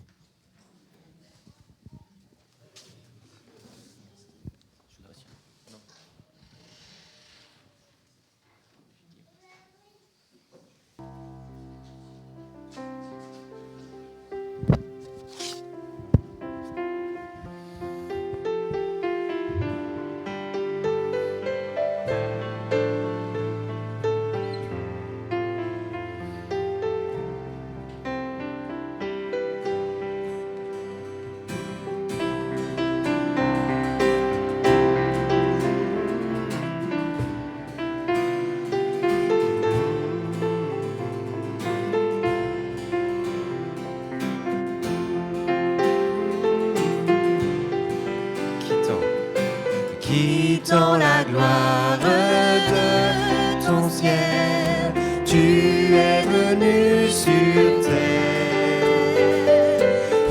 Speaker 11: Quittant la gloire de ton ciel, tu es venu sur terre.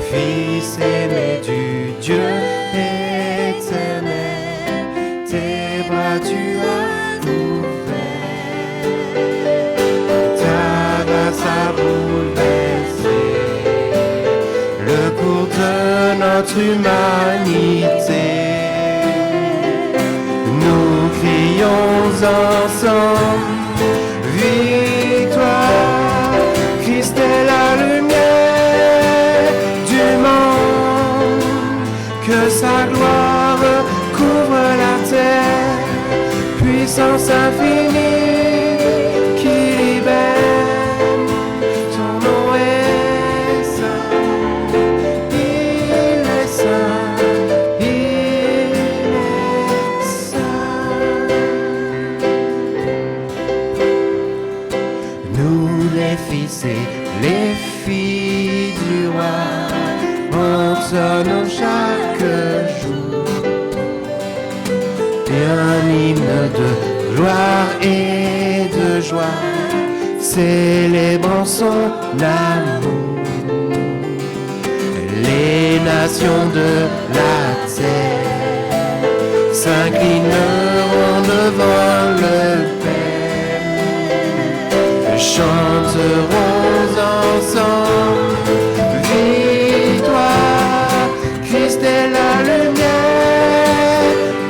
Speaker 11: Fils aimé du Dieu éternel, tes bras tu as ouverts. Ta grâce a bouleversé le cours de notre humanité. Ensemble, victoire, Christ est la lumière du monde, que sa gloire couvre la terre, puissance infinie qui libère, son nom est saint, il est saint. Et les filles du roi entonnons chaque jour un hymne de gloire et de joie, célébrant son amour. Les nations de la terre s'inclineront devant le chanterons ensemble, victoire, Christ est la lumière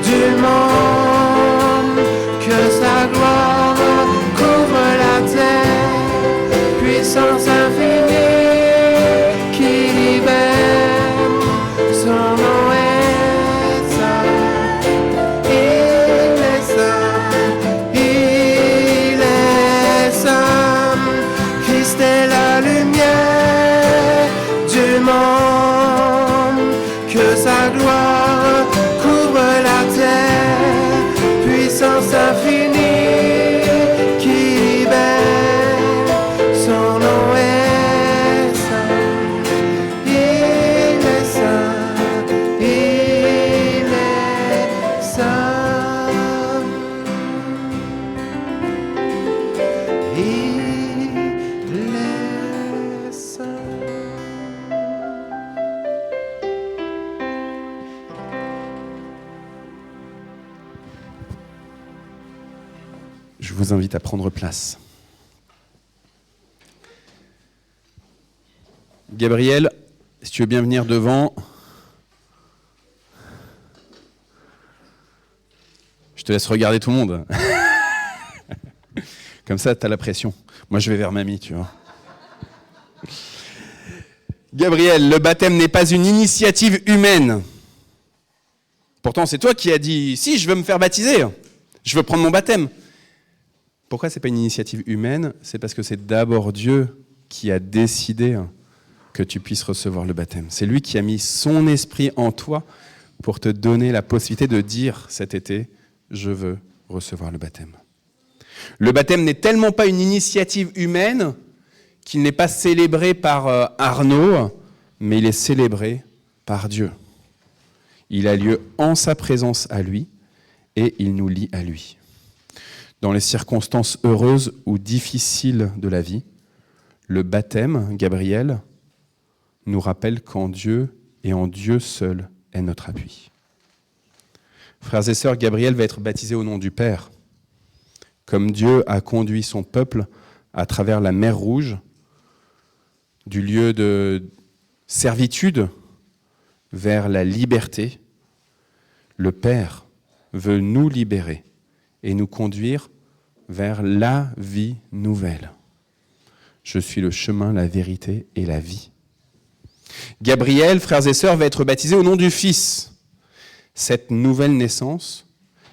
Speaker 11: du monde, que sa gloire couvre la terre, puissance infinie qui libère, son nom est saint, il est saint, il est saint. Christ est la lumière du monde, que sa gloire couvre la terre, puissance infinie qui libère, son nom est saint, il est saint, il est saint. Il est
Speaker 10: Je vous invite à prendre place. Gabriel, si tu veux bien venir devant. Je te laisse regarder tout le monde. Comme ça, tu as la pression. Moi, je vais vers mamie, tu vois. Gabriel, le baptême n'est pas une initiative humaine. Pourtant, c'est toi qui as dit « Si, je veux me faire baptiser, je veux prendre mon baptême ». Pourquoi ce n'est pas une initiative humaine ? C'est parce que c'est d'abord Dieu qui a décidé que tu puisses recevoir le baptême. C'est lui qui a mis son esprit en toi pour te donner la possibilité de dire cet été « Je veux recevoir le baptême ». Le baptême n'est tellement pas une initiative humaine qu'il n'est pas célébré par Arnaud, mais il est célébré par Dieu. Il a lieu en sa présence à lui et il nous lie à lui. Dans les circonstances heureuses ou difficiles de la vie, le baptême, Gabriel, nous rappelle qu'en Dieu et en Dieu seul est notre appui. Frères et sœurs, Gabriel va être baptisé au nom du Père. Comme Dieu a conduit son peuple à travers la mer Rouge, du lieu de servitude vers la liberté, le Père veut nous libérer et nous conduire vers la vie nouvelle. Je suis le chemin, la vérité et la vie. Gabriel, frères et sœurs, va être baptisé au nom du Fils. Cette nouvelle naissance,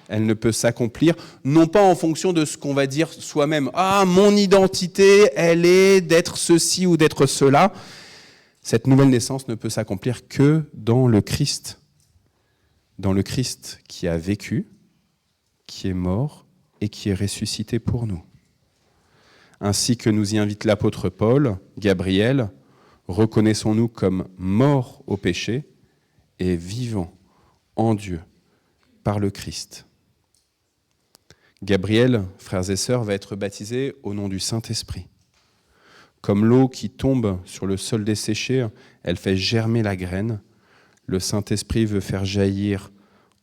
Speaker 10: elle ne peut s'accomplir, non pas en fonction de ce qu'on va dire soi-même. Ah, mon identité, elle est d'être ceci ou d'être cela. Cette nouvelle naissance ne peut s'accomplir que dans le Christ. Dans le Christ qui a vécu, qui est mort et qui est ressuscité pour nous. Ainsi que nous y invite l'apôtre Paul, Gabriel, reconnaissons-nous comme morts au péché et vivants en Dieu par le Christ. Gabriel, frères et sœurs, va être baptisé au nom du Saint-Esprit. Comme l'eau qui tombe sur le sol desséché, elle fait germer la graine, le Saint-Esprit veut faire jaillir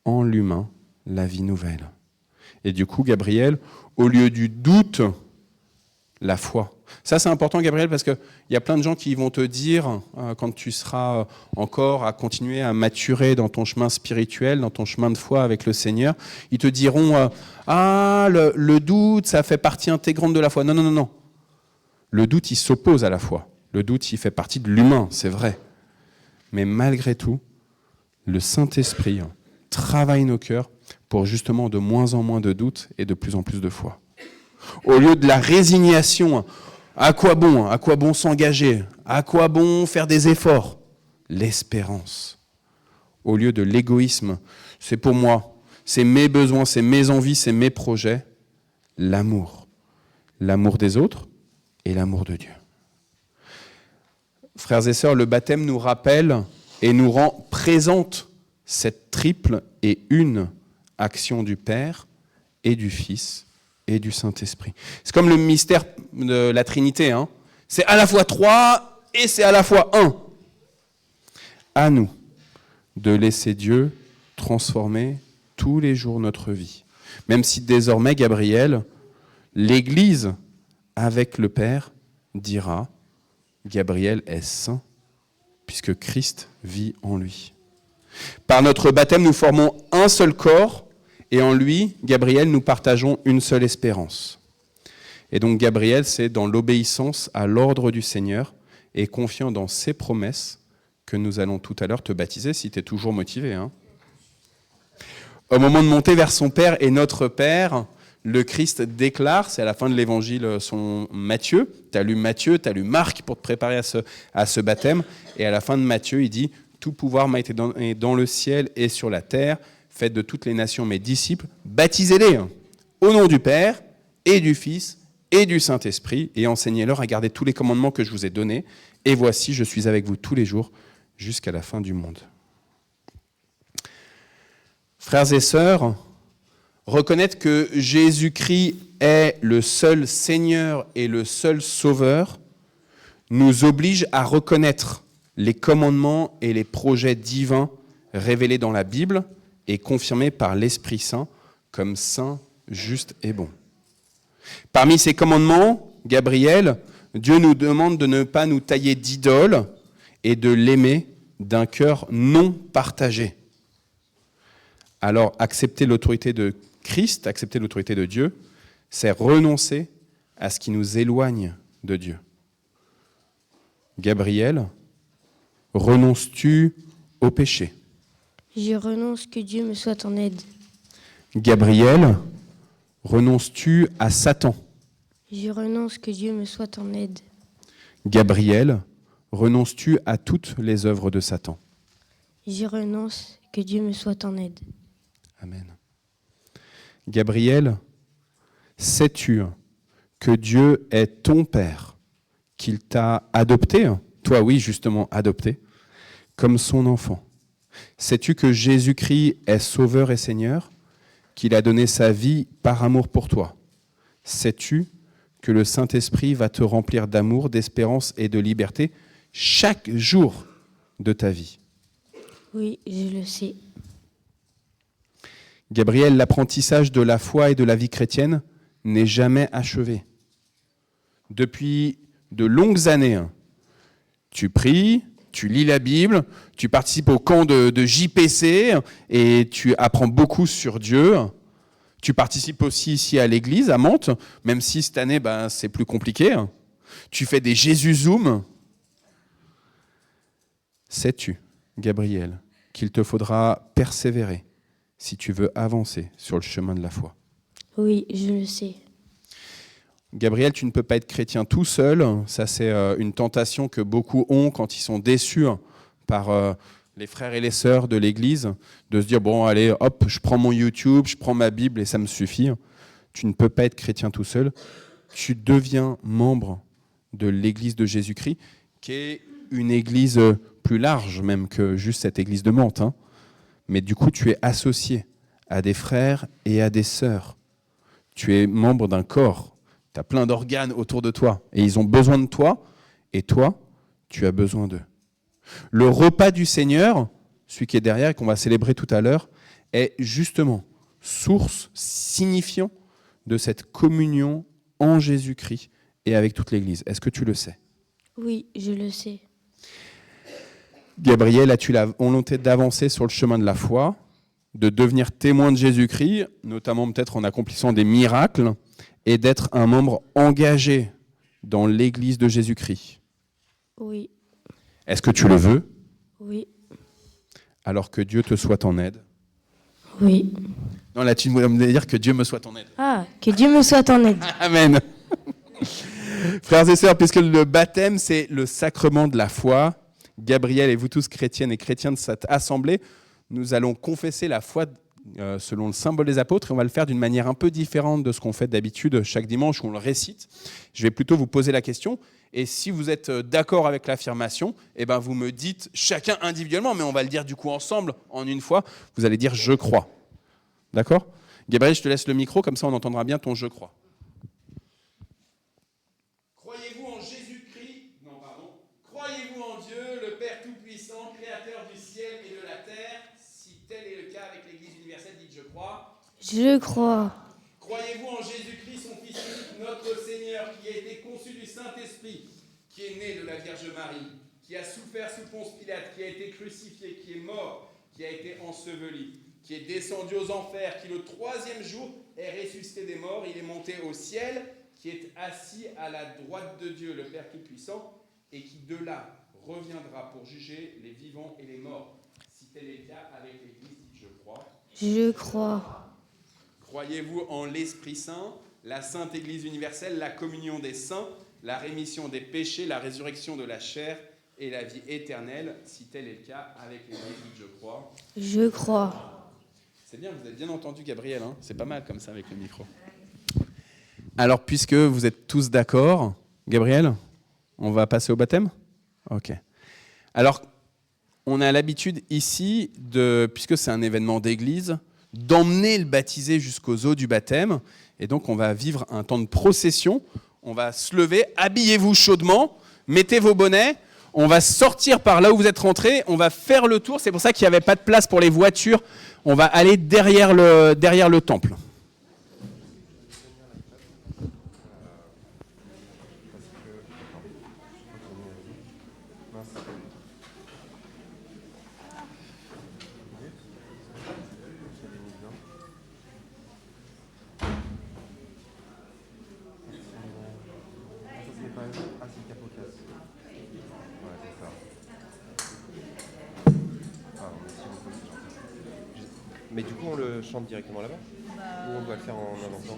Speaker 10: en l'humain la vie nouvelle. Et du coup, Gabriel, au lieu du doute, la foi. Ça, c'est important, Gabriel, parce qu'il y a plein de gens qui vont te dire, quand tu seras encore à continuer à maturer dans ton chemin spirituel, dans ton chemin de foi avec le Seigneur, ils te diront « Ah, le doute, ça fait partie intégrante de la foi. » Non, non, non, non. Le doute, il s'oppose à la foi. Le doute, il fait partie de l'humain, c'est vrai. Mais malgré tout, le Saint-Esprit travaille nos cœurs pour justement de moins en moins de doutes et de plus en plus de foi. Au lieu de la résignation, à quoi bon s'engager? À quoi bon faire des efforts? L'espérance. Au lieu de l'égoïsme, c'est pour moi, c'est mes besoins, c'est mes envies, c'est mes projets. L'amour. L'amour des autres et l'amour de Dieu. Frères et sœurs, le baptême nous rappelle et nous rend présente cette triple et une action du Père et du Fils et du Saint-Esprit. C'est comme le mystère de la Trinité. C'est à la fois trois et c'est à la fois un. À nous de laisser Dieu transformer tous les jours notre vie. Même si désormais, Gabriel, l'Église, avec le Père, dira « Gabriel est saint, puisque Christ vit en lui ». Par notre baptême, nous formons un seul corps, et en lui, Gabriel, nous partageons une seule espérance. Et donc Gabriel, c'est dans l'obéissance à l'ordre du Seigneur et confiant dans ses promesses que nous allons tout à l'heure te baptiser, si tu es toujours motivé. Au moment de monter vers son Père et notre Père, le Christ déclare, c'est à la fin de l'évangile selon Matthieu, tu as lu Matthieu, tu as lu Marc pour te préparer à ce baptême, et à la fin de Matthieu, il dit « Tout pouvoir m'a été donné dans le ciel et sur la terre, faites de toutes les nations mes disciples, baptisez-les au nom du Père et du Fils et du Saint-Esprit, et enseignez-leur à garder tous les commandements que je vous ai donnés, et voici, je suis avec vous tous les jours jusqu'à la fin du monde. » Frères et sœurs, reconnaître que Jésus-Christ est le seul Seigneur et le seul Sauveur nous oblige à reconnaître les commandements et les projets divins révélés dans la Bible et confirmés par l'Esprit Saint comme saints, justes et bons. Parmi ces commandements, Gabriel, Dieu nous demande de ne pas nous tailler d'idole et de l'aimer d'un cœur non partagé. Alors, accepter l'autorité de Christ, accepter l'autorité de Dieu, c'est renoncer à ce qui nous éloigne de Dieu. Gabriel, renonces-tu au péché?
Speaker 12: Je renonce, que Dieu me soit en aide.
Speaker 10: Gabriel, renonces-tu à Satan?
Speaker 12: Je renonce, que Dieu me soit en aide.
Speaker 10: Gabriel, renonces-tu à toutes les œuvres de Satan?
Speaker 12: Je renonce, que Dieu me soit en aide.
Speaker 10: Amen. Gabriel, sais-tu que Dieu est ton Père, qu'il t'a adopté, toi oui justement adopté, comme son enfant? Sais-tu que Jésus-Christ est Sauveur et Seigneur, qu'il a donné sa vie par amour pour toi? Sais-tu que le Saint-Esprit va te remplir d'amour, d'espérance et de liberté chaque jour de ta vie?
Speaker 12: Oui, je le sais.
Speaker 10: Gabriel, l'apprentissage de la foi et de la vie chrétienne n'est jamais achevé. Depuis de longues années, tu pries, tu lis la Bible, tu participes au camp de JPC et tu apprends beaucoup sur Dieu. Tu participes aussi ici à l'église, à Mantes, même si cette année, c'est plus compliqué. Tu fais des Jésus Zoom. Sais-tu, Gabriel, qu'il te faudra persévérer si tu veux avancer sur le chemin de la foi?
Speaker 12: Oui, je le sais.
Speaker 10: Gabriel, tu ne peux pas être chrétien tout seul. Ça, c'est une tentation que beaucoup ont quand ils sont déçus par les frères et les sœurs de l'Église, de se dire, bon, allez, hop, je prends mon YouTube, je prends ma Bible et ça me suffit. Tu ne peux pas être chrétien tout seul. Tu deviens membre de l'Église de Jésus-Christ, qui est une église plus large même que juste cette église de Mantes. Mais du coup, tu es associé à des frères et à des sœurs. Tu es membre d'un corps. Tu as plein d'organes autour de toi et ils ont besoin de toi et toi, tu as besoin d'eux. Le repas du Seigneur, celui qui est derrière et qu'on va célébrer tout à l'heure, est justement source, signifiant de cette communion en Jésus-Christ et avec toute l'Église. Est-ce que tu le sais?
Speaker 12: Oui, je le sais.
Speaker 10: Gabriel, as-tu la volonté d'avancer sur le chemin de la foi, de devenir témoin de Jésus-Christ, notamment peut-être en accomplissant des miracles, et d'être un membre engagé dans l'Église de Jésus-Christ?
Speaker 12: Oui.
Speaker 10: Est-ce que tu le veux?
Speaker 12: Oui.
Speaker 10: Alors que Dieu te soit en aide?
Speaker 12: Oui.
Speaker 10: Non, là, tu voulais me dire que Dieu me soit en aide.
Speaker 12: Ah, que Dieu me soit en aide.
Speaker 10: Amen. Frères et sœurs, puisque le baptême, c'est le sacrement de la foi, Gabriel et vous tous, chrétiennes et chrétiens de cette assemblée, nous allons confesser la foi selon le symbole des apôtres, et on va le faire d'une manière un peu différente de ce qu'on fait d'habitude chaque dimanche où on le récite. Je vais plutôt vous poser la question, et si vous êtes d'accord avec l'affirmation, vous me dites chacun individuellement, mais on va le dire du coup ensemble en une fois, vous allez dire « je crois ». D'accord? Gabriel, je te laisse le micro, comme ça on entendra bien ton « je crois ». Croyez-vous en Jésus-Christ? Non, pardon. Croyez-vous en Dieu, le Père Tout-Puissant, Créateur du ciel et de la terre? Si tel est le cas avec l'Église universelle, dites « je crois ».
Speaker 12: Je crois.
Speaker 10: Croyez-vous en Jésus-Christ, son Fils unique, notre Seigneur, qui a été conçu du Saint-Esprit, qui est né de la Vierge Marie, qui a souffert sous Ponce Pilate, qui a été crucifié, qui est mort, qui a été enseveli, qui est descendu aux enfers, qui le 3e jour est ressuscité des morts, il est monté au ciel, qui est assis à la droite de Dieu, le Père Tout-Puissant, et qui de là reviendra pour juger les vivants et les morts. Si tel est le cas avec l'Église, dites « je crois ».
Speaker 12: Je crois.
Speaker 10: Croyez-vous en l'Esprit Saint, la Sainte Église universelle, la communion des saints, la rémission des péchés, la résurrection de la chair et la vie éternelle? Si tel est le cas avec l'Église, dites « je crois ».
Speaker 12: Je crois.
Speaker 10: C'est bien, vous avez bien entendu Gabriel, c'est pas mal comme ça avec le micro. Alors, puisque vous êtes tous d'accord, Gabriel, on va passer au baptême? Ok. Alors, on a l'habitude ici, puisque c'est un événement d'église, d'emmener le baptisé jusqu'aux eaux du baptême. Et donc, on va vivre un temps de procession. On va se lever, habillez-vous chaudement, mettez vos bonnets. On va sortir par là où vous êtes rentrés. On va faire le tour. C'est pour ça qu'il n'y avait pas de place pour les voitures. On va aller derrière le temple.
Speaker 13: Mais du coup, on le chante directement là-bas ou on doit le faire en avançant?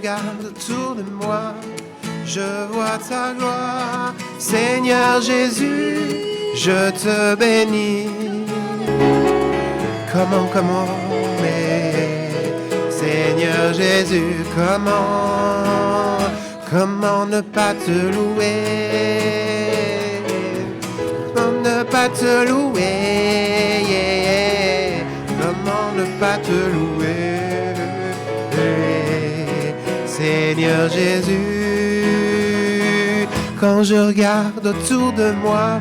Speaker 11: regarde autour de moi, je vois ta gloire. Seigneur Jésus, je te bénis. Comment, mais Seigneur Jésus, comment ne pas te louer? Comment ne pas te louer? Comment ne pas te louer? Seigneur Jésus, quand je regarde autour de moi,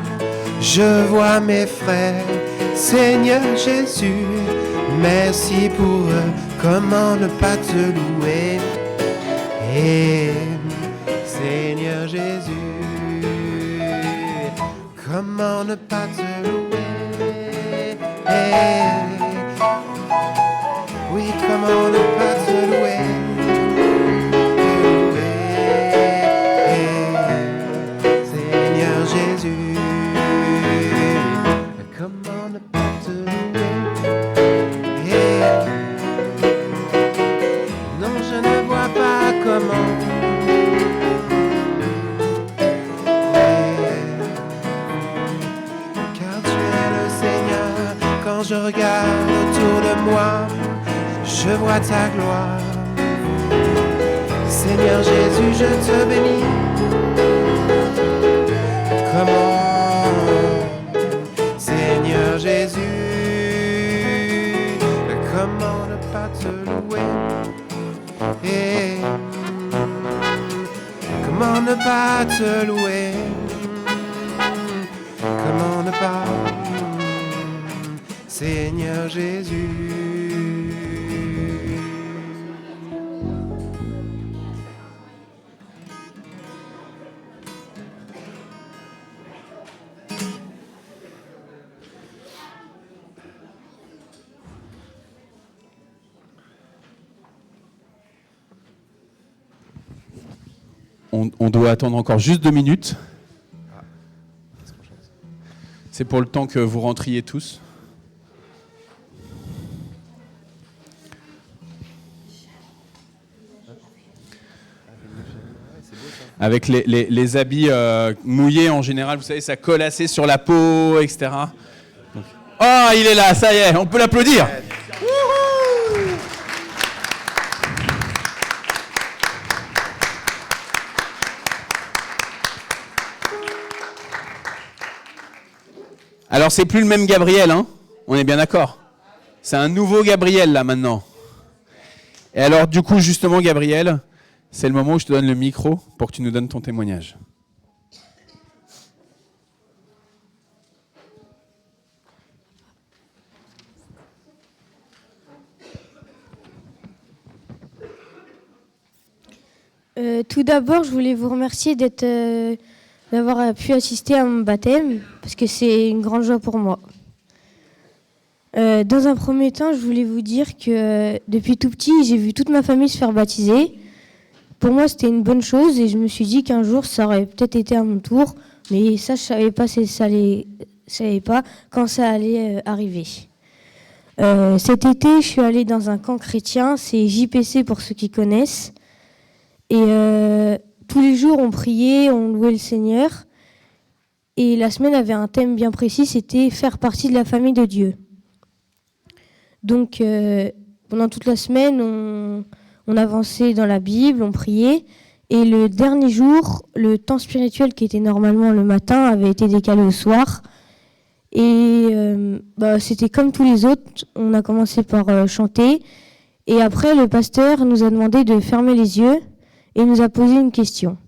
Speaker 11: je vois mes frères. Seigneur Jésus, merci pour eux. Comment ne pas te louer? Seigneur Jésus, comment ne pas te louer? Oui, comment ne pas te louer? Seigneur Jésus, comment ne pas te louer? Non, je ne vois pas comment. Car tu es le Seigneur. Quand je regarde autour de moi, je vois ta gloire. Seigneur Jésus, je te bénis. Comment, Seigneur Jésus, comment ne pas te louer? Comment ne pas te louer? Comment ne pas, Seigneur Jésus?
Speaker 10: On doit attendre encore juste 2 minutes. C'est pour le temps que vous rentriez tous. Avec les habits mouillés en général, vous savez, ça colle assez sur la peau, etc. Donc... Oh, il est là, ça y est, on peut l'applaudir. Alors, c'est plus le même Gabriel, hein? On est bien d'accord. C'est un nouveau Gabriel, là, maintenant. Et alors, du coup, justement, Gabriel, c'est le moment où je te donne le micro pour que tu nous donnes ton témoignage.
Speaker 12: Tout d'abord, je voulais vous remercier d'avoir pu assister à mon baptême, parce que c'est une grande joie pour moi. Dans un premier temps, je voulais vous dire que depuis tout petit, j'ai vu toute ma famille se faire baptiser. Pour moi, c'était une bonne chose et je me suis dit qu'un jour, ça aurait peut-être été à mon tour, mais ça, je savais pas quand ça allait arriver. Cet été, je suis allée dans un camp chrétien, c'est JPC pour ceux qui connaissent. Et tous les jours, on priait, on louait le Seigneur. Et la semaine avait un thème bien précis, c'était faire partie de la famille de Dieu. Donc, pendant toute la semaine, on avançait dans la Bible, on priait. Et le dernier jour, le temps spirituel qui était normalement le matin avait été décalé au soir. Et c'était comme tous les autres. On a commencé par chanter. Et après, le pasteur nous a demandé de fermer les yeux et nous a posé une question.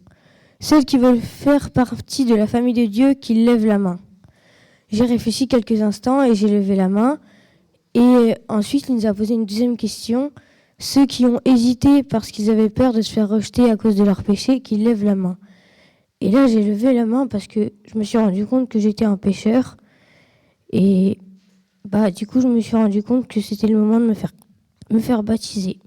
Speaker 12: Celles qui veulent faire partie de la famille de Dieu, qu'ils lèvent la main. J'ai réfléchi quelques instants et j'ai levé la main. Et ensuite, il nous a posé une deuxième question. Ceux qui ont hésité parce qu'ils avaient peur de se faire rejeter à cause de leur péché, qu'ils lèvent la main. Et là, j'ai levé la main parce que je me suis rendu compte que j'étais un pécheur. Et du coup, je me suis rendu compte que c'était le moment de me faire baptiser.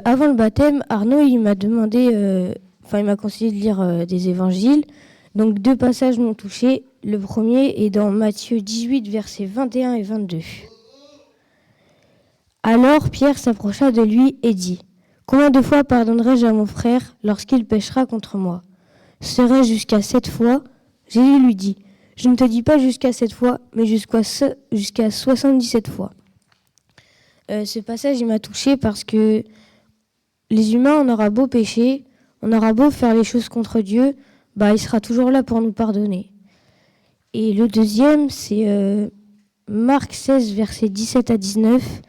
Speaker 12: Avant le baptême, Arnaud, il m'a demandé, il m'a conseillé de lire des évangiles. Donc 2 passages m'ont touché. Le premier est dans Matthieu 18, versets 21 et 22. Alors Pierre s'approcha de lui et dit : Combien de fois pardonnerai-je à mon frère lorsqu'il péchera contre moi? Serait-ce jusqu'à 7 fois? Jésus lui dit, je ne te dis pas jusqu'à 7 fois, mais jusqu'à 77 fois. Ce passage, il m'a touchée parce que les humains, on aura beau pécher, on aura beau faire les choses contre Dieu, il sera toujours là pour nous pardonner. Et le deuxième, c'est Marc 16, versets 17 à 19.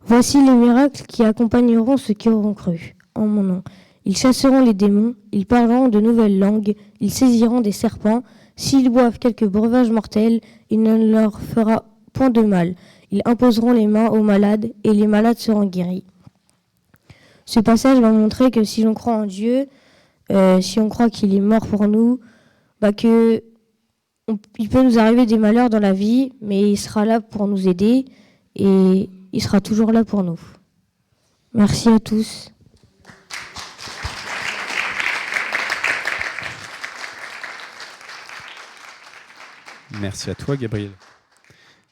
Speaker 12: Voici les miracles qui accompagneront ceux qui auront cru en mon nom. Ils chasseront les démons, ils parleront de nouvelles langues, ils saisiront des serpents. S'ils boivent quelques breuvages mortels, il ne leur fera point de mal. Ils imposeront les mains aux malades et les malades seront guéris. Ce passage va montrer que si l'on croit en Dieu, si on croit qu'il est mort pour nous, il peut nous arriver des malheurs dans la vie, mais il sera là pour nous aider et il sera toujours là pour nous. Merci à tous.
Speaker 10: Merci à toi, Gabriel.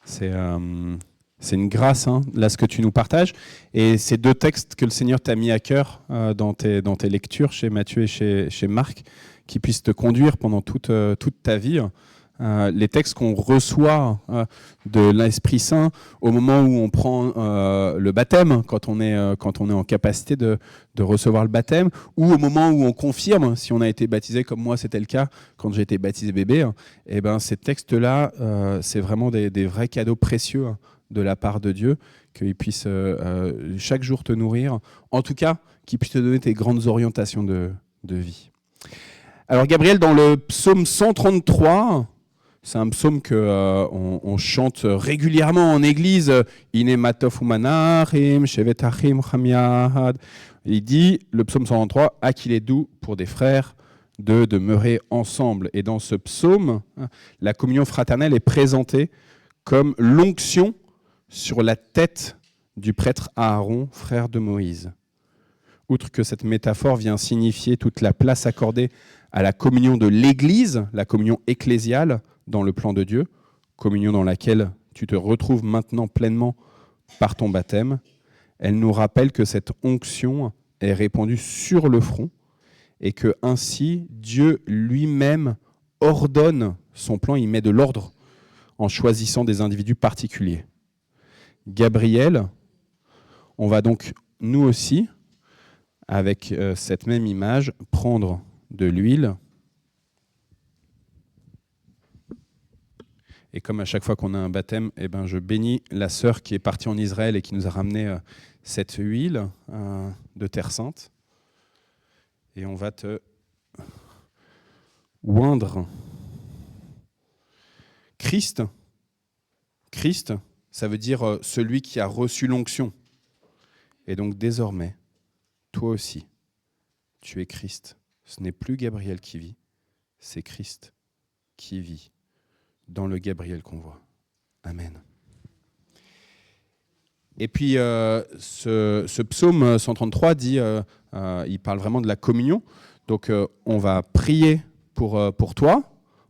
Speaker 10: C'est une grâce, là, ce que tu nous partages. Et ces deux textes que le Seigneur t'a mis à cœur dans tes lectures chez Matthieu et chez Marc, qui puissent te conduire pendant toute ta vie. Les textes qu'on reçoit de l'Esprit Saint au moment où on prend le baptême, quand on est en capacité de recevoir le baptême, ou au moment où on confirme, si on a été baptisé comme moi, c'était le cas quand j'ai été baptisé bébé, ces textes-là, c'est vraiment des vrais cadeaux précieux de la part de Dieu, qu'il puisse chaque jour te nourrir, en tout cas, qu'il puisse te donner tes grandes orientations de vie. Alors Gabriel, dans le psaume 133, c'est un psaume qu'on chante régulièrement en église. Il dit, le psaume 133, « Ah, qu'il est doux pour des frères de demeurer ensemble ». Et dans ce psaume, la communion fraternelle est présentée comme l'onction sur la tête du prêtre Aaron, frère de Moïse. Outre que cette métaphore vient signifier toute la place accordée à la communion de l'Église, la communion ecclésiale dans le plan de Dieu, communion dans laquelle tu te retrouves maintenant pleinement par ton baptême, elle nous rappelle que cette onction est répandue sur le front et que ainsi Dieu lui-même ordonne son plan, il met de l'ordre en choisissant des individus particuliers. Gabriel, on va donc nous aussi, avec cette même image, prendre de l'huile. Et comme à chaque fois qu'on a un baptême, je bénis la sœur qui est partie en Israël et qui nous a ramené cette huile de Terre Sainte. Et on va te oindre. Christ, ça veut dire celui qui a reçu l'onction. Et donc désormais, toi aussi, tu es Christ. Ce n'est plus Gabriel qui vit, c'est Christ qui vit dans le Gabriel qu'on voit. Amen. Et puis, ce psaume 133 dit, il parle vraiment de la communion. Donc, on va prier pour toi,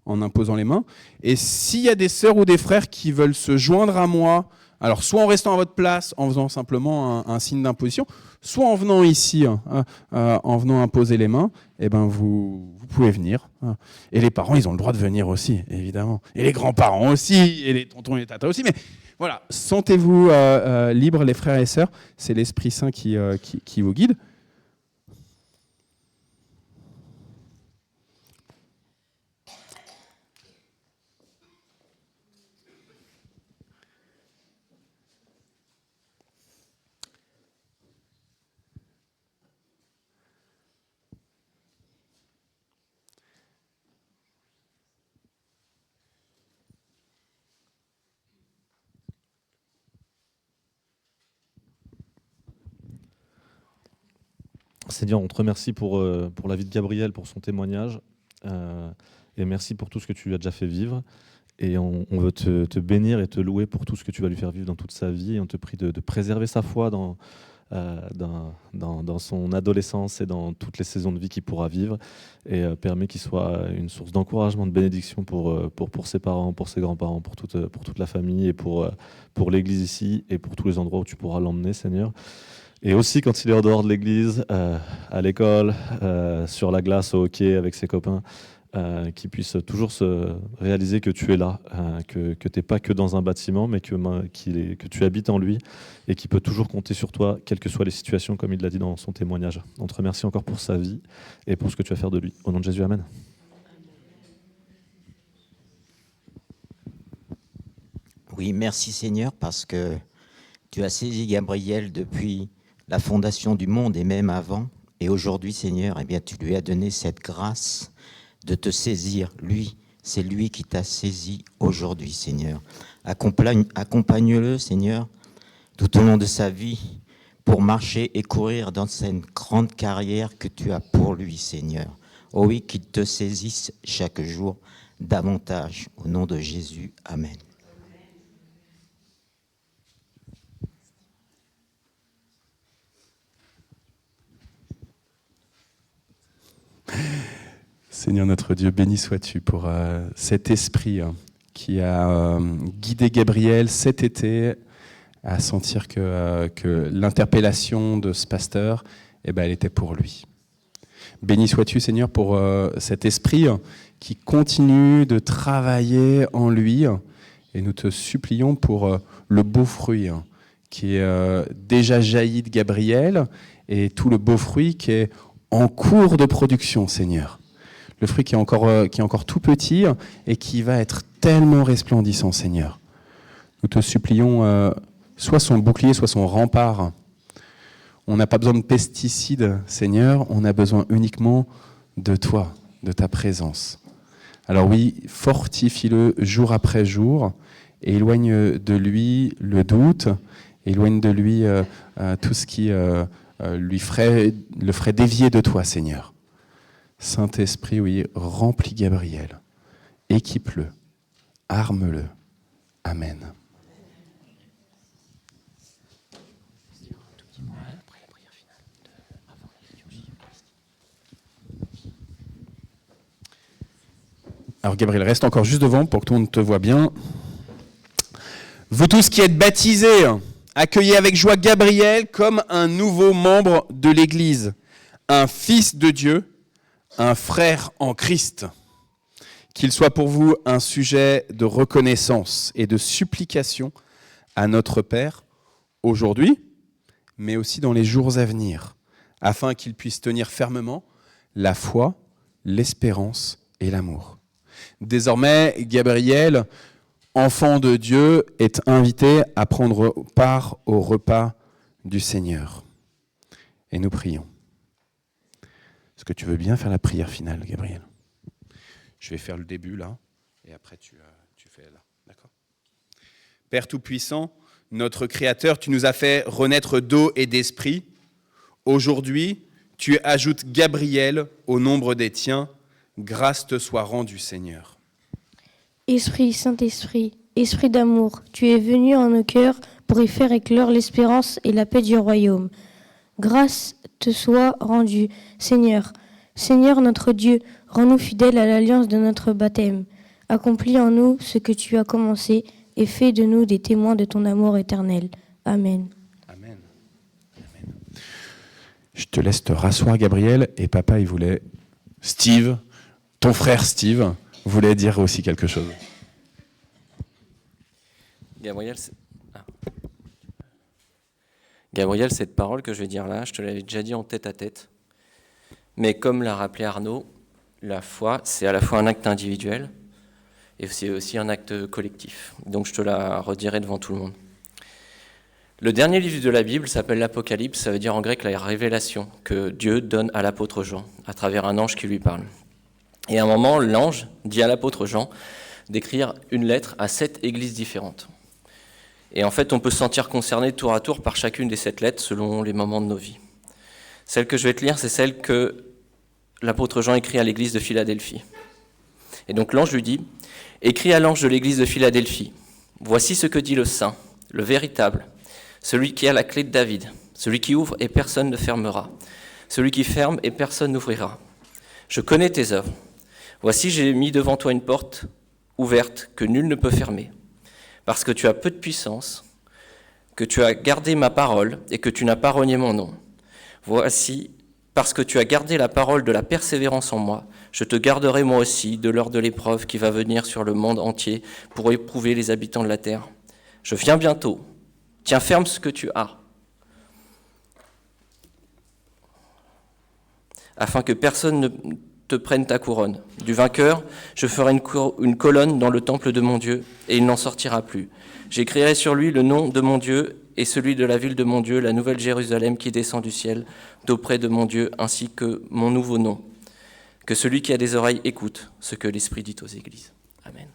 Speaker 10: en imposant les mains. Et s'il y a des sœurs ou des frères qui veulent se joindre à moi, alors soit en restant à votre place, en faisant simplement un signe d'imposition, soit en venant ici, en venant imposer les mains, vous pouvez venir. Et les parents, ils ont le droit de venir aussi, évidemment. Et les grands-parents aussi, et les tontons et les tatas aussi. Mais voilà, sentez-vous libres, les frères et sœurs. C'est l'Esprit Saint qui vous guide.
Speaker 14: Seigneur, on te remercie pour la vie de Gabriel, pour son témoignage. Et merci pour tout ce que tu lui as déjà fait vivre. Et on veut te bénir et te louer pour tout ce que tu vas lui faire vivre dans toute sa vie. Et on te prie de préserver sa foi dans son adolescence et dans toutes les saisons de vie qu'il pourra vivre. Et permet qu'il soit une source d'encouragement, de bénédiction pour ses parents, pour ses grands-parents, pour toute la famille et pour l'Église ici et pour tous les endroits où tu pourras l'emmener, Seigneur. Et aussi quand il est en dehors de l'église, à l'école, sur la glace, au hockey avec ses copains, qu'il puisse toujours se réaliser que tu es là, que tu n'es pas que dans un bâtiment, mais que tu habites en lui et qu'il peut toujours compter sur toi, quelles que soient les situations, comme il l'a dit dans son témoignage. On te remercie encore pour sa vie et pour ce que tu vas faire de lui. Au nom de Jésus, amen.
Speaker 15: Oui, merci Seigneur, parce que tu as saisi Gabriel depuis la fondation du monde et même avant. Et aujourd'hui, Seigneur, eh bien, tu lui as donné cette grâce de te saisir. Lui, c'est lui qui t'a saisi aujourd'hui, Seigneur. Accompagne-le, Seigneur, tout au long de sa vie, pour marcher et courir dans cette grande carrière que tu as pour lui, Seigneur. Oh oui, qu'il te saisisse chaque jour davantage. Au nom de Jésus, amen.
Speaker 10: Seigneur notre Dieu, béni sois-tu pour cet esprit qui a guidé Gabriel cet été à sentir que l'interpellation de ce pasteur, elle était pour lui. Béni sois-tu, Seigneur, pour cet esprit qui continue de travailler en lui, et nous te supplions pour le beau fruit qui est déjà jailli de Gabriel, et tout le beau fruit qui est en cours de production, Seigneur. Le fruit qui est encore tout petit et qui va être tellement resplendissant, Seigneur. Nous te supplions, soit son bouclier, soit son rempart. On n'a pas besoin de pesticides, Seigneur, on a besoin uniquement de toi, de ta présence. Alors oui, fortifie-le jour après jour, et éloigne de lui le doute, éloigne de lui tout ce qui le ferait dévier de toi, Seigneur. Saint-Esprit, oui, remplis Gabriel, équipe-le, arme-le. Amen. Alors Gabriel, reste encore juste devant pour que tout le monde te voit bien. Vous tous qui êtes baptisés, accueillez avec joie Gabriel comme un nouveau membre de l'Église, un fils de Dieu, un frère en Christ. Qu'il soit pour vous un sujet de reconnaissance et de supplication à notre Père aujourd'hui, mais aussi dans les jours à venir, afin qu'il puisse tenir fermement la foi, l'espérance et l'amour. Désormais, Gabriel, enfant de Dieu, est invité à prendre part au repas du Seigneur. Et nous prions. Est-ce que tu veux bien faire la prière finale, Gabriel ? Je vais faire le début là, et après tu fais là, d'accord ? Père Tout-Puissant, notre Créateur, tu nous as fait renaître d'eau et d'esprit. Aujourd'hui, tu ajoutes Gabriel au nombre des tiens. Grâce te soit rendue, Seigneur.
Speaker 12: Esprit, Saint-Esprit, Esprit d'amour, tu es venu en nos cœurs pour y faire éclore l'espérance et la paix du royaume. Grâce te soit rendue, Seigneur. Seigneur notre Dieu, rends-nous fidèles à l'alliance de notre baptême. Accomplis en nous ce que tu as commencé et fais de nous des témoins de ton amour éternel. Amen.
Speaker 10: Amen. Amen. Je te laisse te rasseoir, Gabriel, et papa, Steve, ton frère Steve, voulait dire aussi quelque chose.
Speaker 4: Gabriel, cette parole que je vais dire là, je te l'avais déjà dit en tête à tête. Mais comme l'a rappelé Arnaud, la foi, c'est à la fois un acte individuel et c'est aussi un acte collectif. Donc je te la redirai devant tout le monde. Le dernier livre de la Bible s'appelle l'Apocalypse, ça veut dire en grec la révélation que Dieu donne à l'apôtre Jean à travers un ange qui lui parle. Et à un moment, l'ange dit à l'apôtre Jean d'écrire une lettre à 7 églises différentes. Et en fait, on peut se sentir concerné tour à tour par chacune des 7 lettres selon les moments de nos vies. Celle que je vais te lire, c'est celle que l'apôtre Jean écrit à l'église de Philadelphie. Et donc l'ange lui dit « Écris à l'ange de l'église de Philadelphie. Voici ce que dit le saint, le véritable, celui qui a la clé de David, celui qui ouvre et personne ne fermera, celui qui ferme et personne n'ouvrira. Je connais tes œuvres. Voici, j'ai mis devant toi une porte ouverte que nul ne peut fermer. Parce que tu as peu de puissance, que tu as gardé ma parole et que tu n'as pas renié mon nom. Voici, parce que tu as gardé la parole de la persévérance en moi, je te garderai moi aussi de l'heure de l'épreuve qui va venir sur le monde entier pour éprouver les habitants de la terre. Je viens bientôt. Tiens ferme ce que tu as, afin que personne ne te prenne ta couronne. Du vainqueur, je ferai une colonne dans le temple de mon Dieu, et il n'en sortira plus. J'écrirai sur lui le nom de mon Dieu et celui de la ville de mon Dieu, la nouvelle Jérusalem qui descend du ciel, d'auprès de mon Dieu, ainsi que mon nouveau nom. Que celui qui a des oreilles écoute ce que l'Esprit dit aux églises. Amen.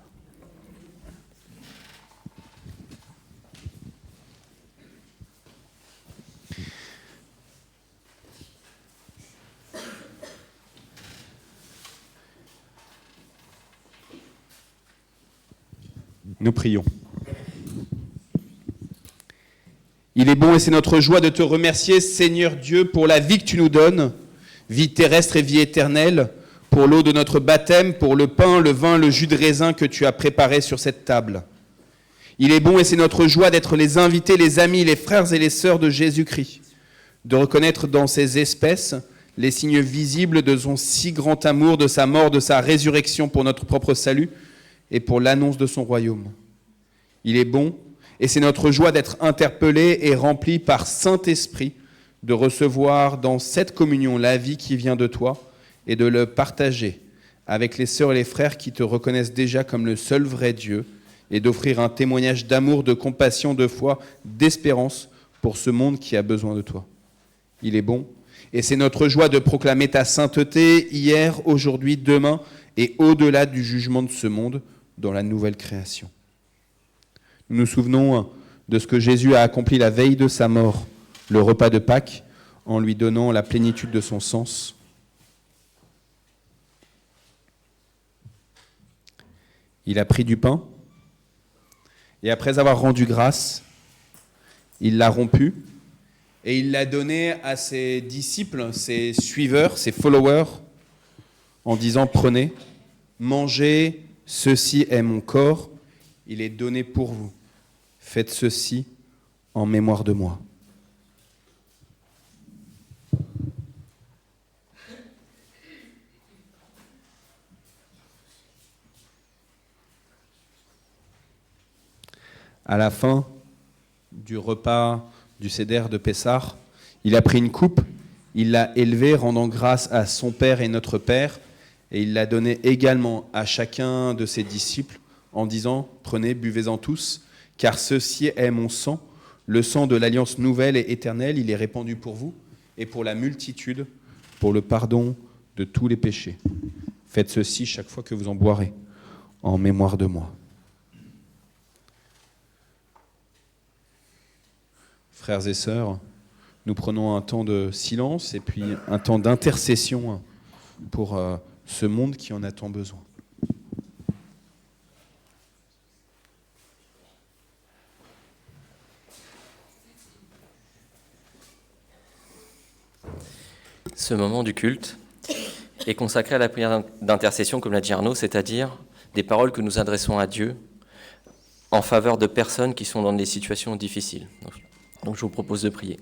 Speaker 10: Nous prions. Il est bon et c'est notre joie de te remercier, Seigneur Dieu, pour la vie que tu nous donnes, vie terrestre et vie éternelle, pour l'eau de notre baptême, pour le pain, le vin, le jus de raisin que tu as préparé sur cette table. Il est bon et c'est notre joie d'être les invités, les amis, les frères et les sœurs de Jésus-Christ, de reconnaître dans ces espèces les signes visibles de son si grand amour, de sa mort, de sa résurrection pour notre propre salut et pour l'annonce de son royaume. Il est bon et c'est notre joie d'être interpellés et remplis par Saint-Esprit, de recevoir dans cette communion la vie qui vient de toi et de le partager avec les sœurs et les frères qui te reconnaissent déjà comme le seul vrai Dieu et d'offrir un témoignage d'amour, de compassion, de foi, d'espérance pour ce monde qui a besoin de toi. Il est bon et c'est notre joie de proclamer ta sainteté hier, aujourd'hui, demain et au-delà du jugement de ce monde dans la nouvelle création. Nous nous souvenons de ce que Jésus a accompli la veille de sa mort, le repas de Pâques, en lui donnant la plénitude de son sens. Il a pris du pain, et après avoir rendu grâce, il l'a rompu, et il l'a donné à ses disciples, ses suiveurs, ses followers, en disant « Prenez, mangez, ceci est mon corps, il est donné pour vous. Faites ceci en mémoire de moi. » À la fin du repas du Seder de Pessah, il a pris une coupe, il l'a élevée, rendant grâce à son Père et notre Père, et il l'a donnée également à chacun de ses disciples, en disant « Prenez, buvez-en tous, car ceci est mon sang, le sang de l'alliance nouvelle et éternelle, il est répandu pour vous et pour la multitude, pour le pardon de tous les péchés. Faites ceci chaque fois que vous en boirez, en mémoire de moi. » Frères et sœurs, nous prenons un temps de silence et puis un temps d'intercession pour ce monde qui en a tant besoin.
Speaker 4: Ce moment du culte est consacré à la prière d'intercession, comme l'a dit Arnaud, c'est-à-dire des paroles que nous adressons à Dieu en faveur de personnes qui sont dans des situations difficiles. Donc je vous propose de prier.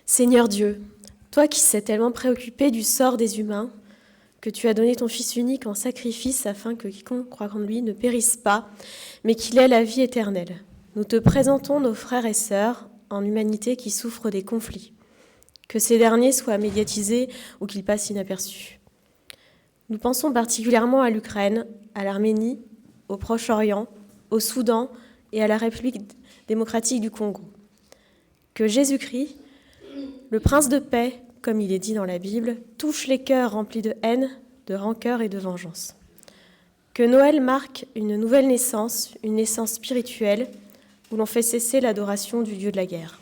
Speaker 3: Seigneur Dieu, toi qui s'es tellement préoccupé du sort des humains, que tu as donné ton Fils unique en sacrifice afin que quiconque croit en lui ne périsse pas, mais qu'il ait la vie éternelle. Nous te présentons nos frères et sœurs en humanité qui souffrent des conflits, que ces derniers soient médiatisés ou qu'ils passent inaperçus. Nous pensons particulièrement à l'Ukraine, à l'Arménie, au Proche-Orient, au Soudan et à la République démocratique du Congo. Que Jésus-Christ, le Prince de paix, comme il est dit dans la Bible, touche les cœurs remplis de haine, de rancœur et de vengeance. Que Noël marque une nouvelle naissance, une naissance spirituelle, où l'on fait cesser l'adoration du Dieu de la guerre.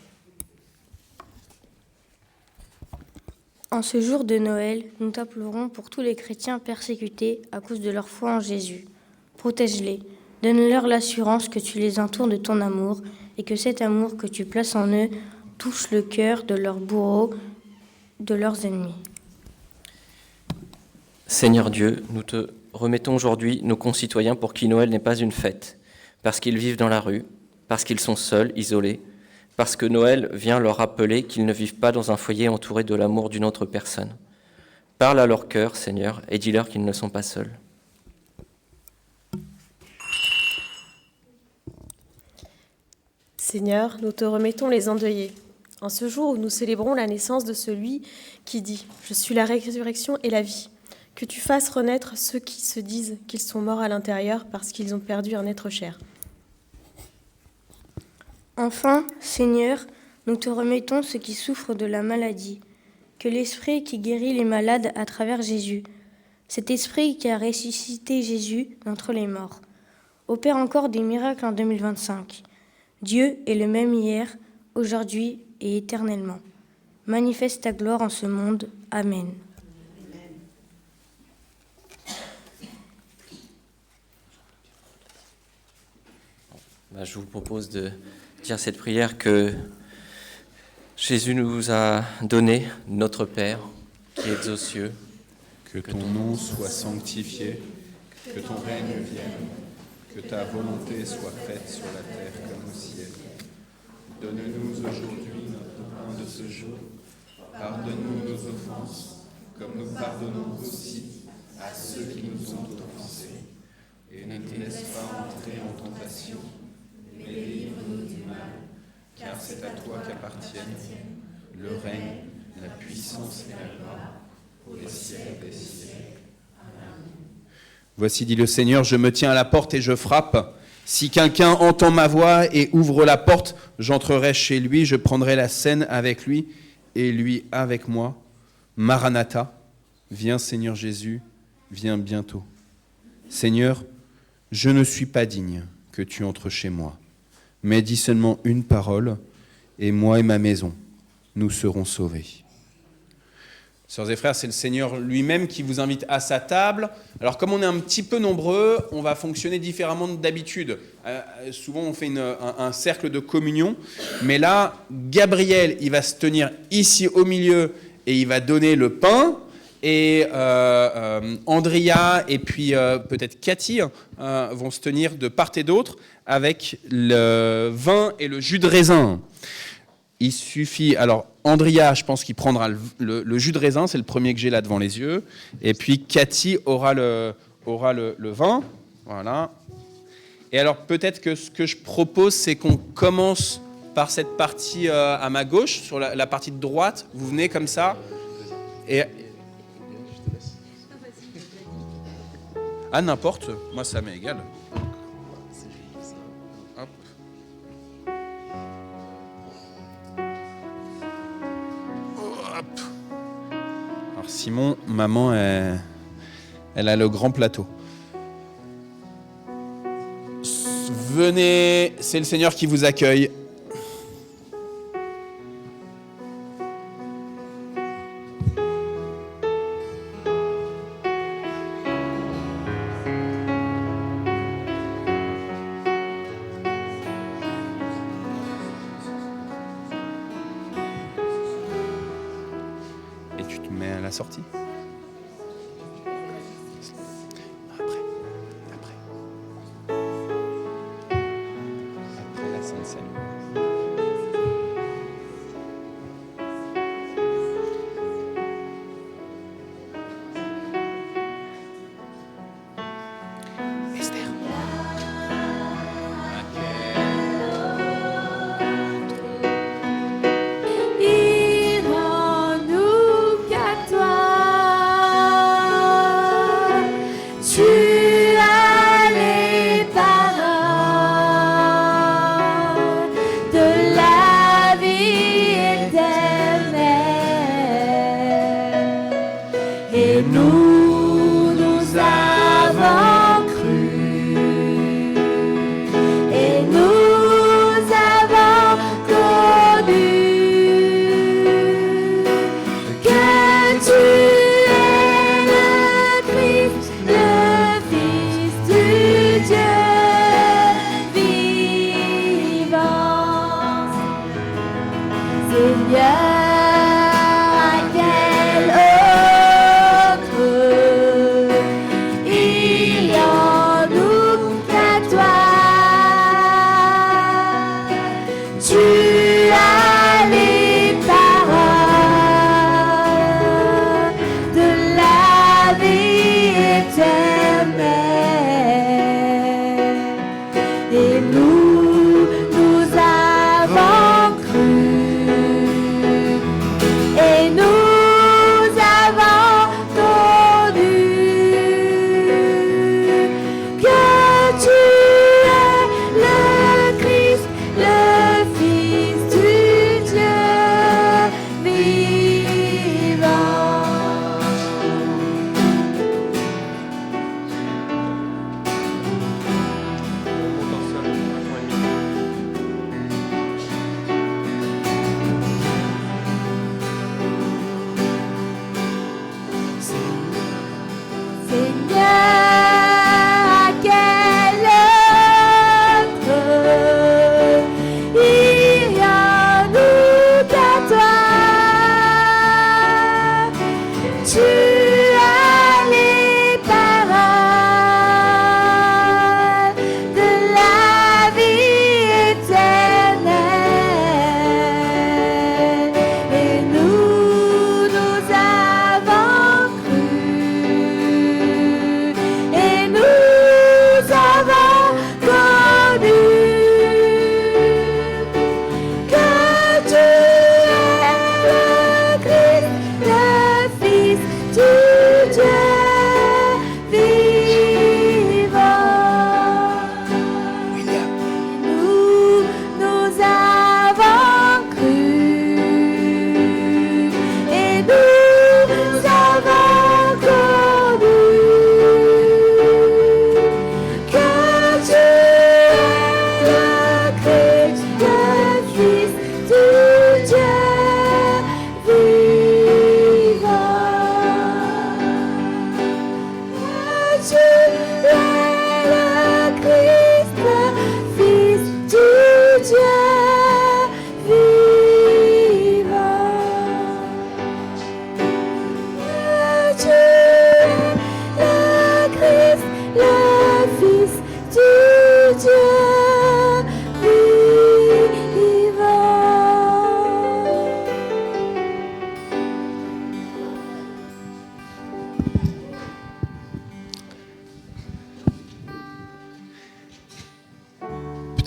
Speaker 16: En ce jour de Noël, nous t'implorons pour tous les chrétiens persécutés à cause de leur foi en Jésus. Protège-les, donne-leur l'assurance que tu les entoures de ton amour et que cet amour que tu places en eux touche le cœur de leurs bourreaux, de leurs ennemis.
Speaker 4: Seigneur Dieu, nous te remettons aujourd'hui nos concitoyens pour qui Noël n'est pas une fête, parce qu'ils vivent dans la rue, parce qu'ils sont seuls, isolés, parce que Noël vient leur rappeler qu'ils ne vivent pas dans un foyer entouré de l'amour d'une autre personne. Parle à leur cœur, Seigneur, et dis-leur qu'ils ne sont pas seuls.
Speaker 3: Seigneur, nous te remettons les endeuillés. En ce jour où nous célébrons la naissance de celui qui dit « Je suis la résurrection et la vie », que tu fasses renaître ceux qui se disent qu'ils sont morts à l'intérieur parce qu'ils ont perdu un être cher.
Speaker 16: Enfin, Seigneur, nous te remettons ceux qui souffrent de la maladie, que l'Esprit qui guérit les malades à travers Jésus, cet Esprit qui a ressuscité Jésus d'entre les morts, opère encore des miracles en 2025. Dieu est le même hier, aujourd'hui et éternellement. Manifeste ta gloire en ce monde. Amen.
Speaker 4: Je vous propose de dire cette prière que Jésus nous a donnée, notre Père, qui es aux cieux.
Speaker 10: Que ton nom soit sanctifié, que ton règne vienne, que ta volonté soit faite sur la terre comme au ciel. Donne-nous aujourd'hui notre pain de ce jour. Pardonne-nous nos offenses, comme nous pardonnons aussi à ceux qui nous ont offensés. Et ne nous laisse pas entrer en tentation, mais délivre-nous du mal, car c'est à toi qu'appartiennent le règne, la puissance et la gloire, pour les siècles des siècles. Amen. Voici, dit le Seigneur, je me tiens à la porte et je frappe. Si quelqu'un entend ma voix et ouvre la porte, j'entrerai chez lui, je prendrai la scène avec lui et lui avec moi. Maranatha, viens Seigneur Jésus, viens bientôt. Seigneur, je ne suis pas digne que tu entres chez moi, mais dis seulement une parole, et moi et ma maison, nous serons sauvés. Sœurs et frères, c'est le Seigneur lui-même qui vous invite à sa table. Alors comme on est un petit peu nombreux, on va fonctionner différemment d'habitude. Souvent on fait un cercle de communion, mais là, Gabriel, il va se tenir ici au milieu et il va donner le pain. Et Andrea et puis peut-être Cathy vont se tenir de part et d'autre avec le vin et le jus de raisin. Il suffit... Alors, Andrea, je pense qu'il prendra le jus de raisin, c'est le premier que j'ai là devant les yeux. Et puis Cathy aura le vin. Voilà. Et alors, peut-être que ce que je propose, c'est qu'on commence par cette partie à ma gauche, sur la partie de droite. Vous venez comme ça. Et... Ah, n'importe, moi ça m'est égal. Hop. Hop. Alors Simon, maman, elle a le grand plateau. Venez, c'est le Seigneur qui vous accueille. Sortie. Après la Sainte Salut. Esther.
Speaker 7: Quel autre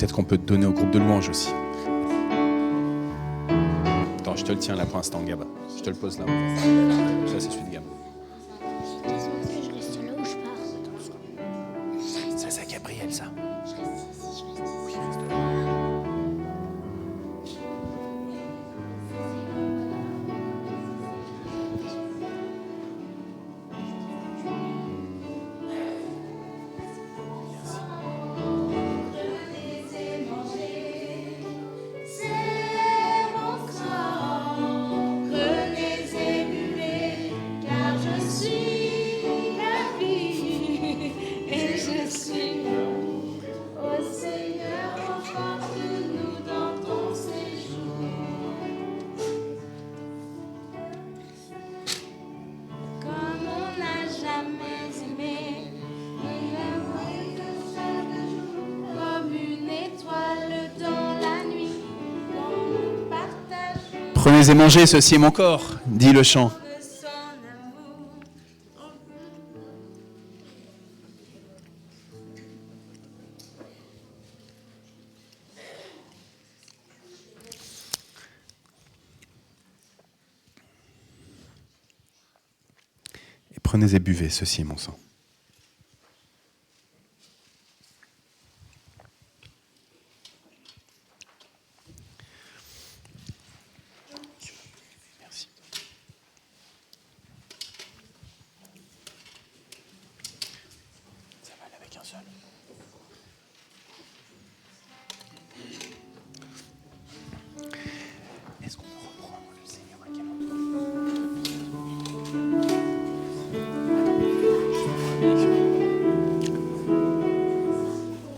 Speaker 10: peut-être qu'on peut te donner au groupe de louanges aussi. Attends, je te le tiens là pour l'instant, Gab. Je te le pose là. Ça, c'est celui de Gab.
Speaker 17: Je reste là où je pars.
Speaker 10: Ça, c'est Gabriel, ça. Prenez et mangez, ceci est mon corps, dit le chant. Et prenez et buvez, ceci est mon sang.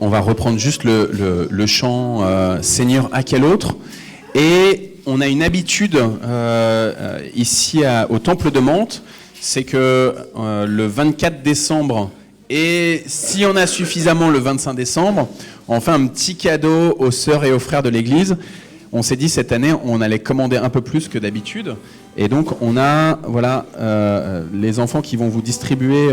Speaker 10: On va reprendre juste le chant Seigneur, à quel autre? Et on a une habitude ici au Temple de Mantes, c'est que le 24 décembre, et si on a suffisamment le 25 décembre, on fait un petit cadeau aux sœurs et aux frères de l'Église. On s'est dit cette année, on allait commander un peu plus que d'habitude. Et donc, on a les enfants qui vont vous distribuer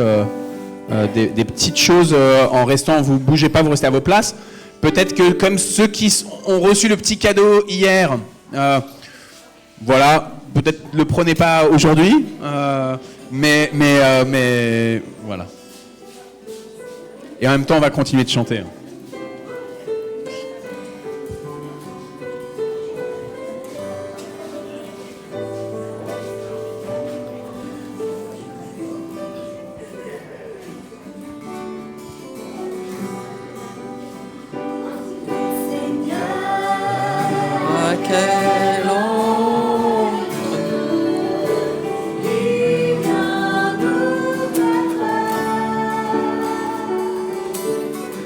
Speaker 10: des petites choses en restant, vous ne bougez pas, vous restez à vos places. Peut-être que comme ceux qui ont reçu le petit cadeau hier, peut-être ne le prenez pas aujourd'hui, mais voilà. Et en même temps, on va continuer de chanter.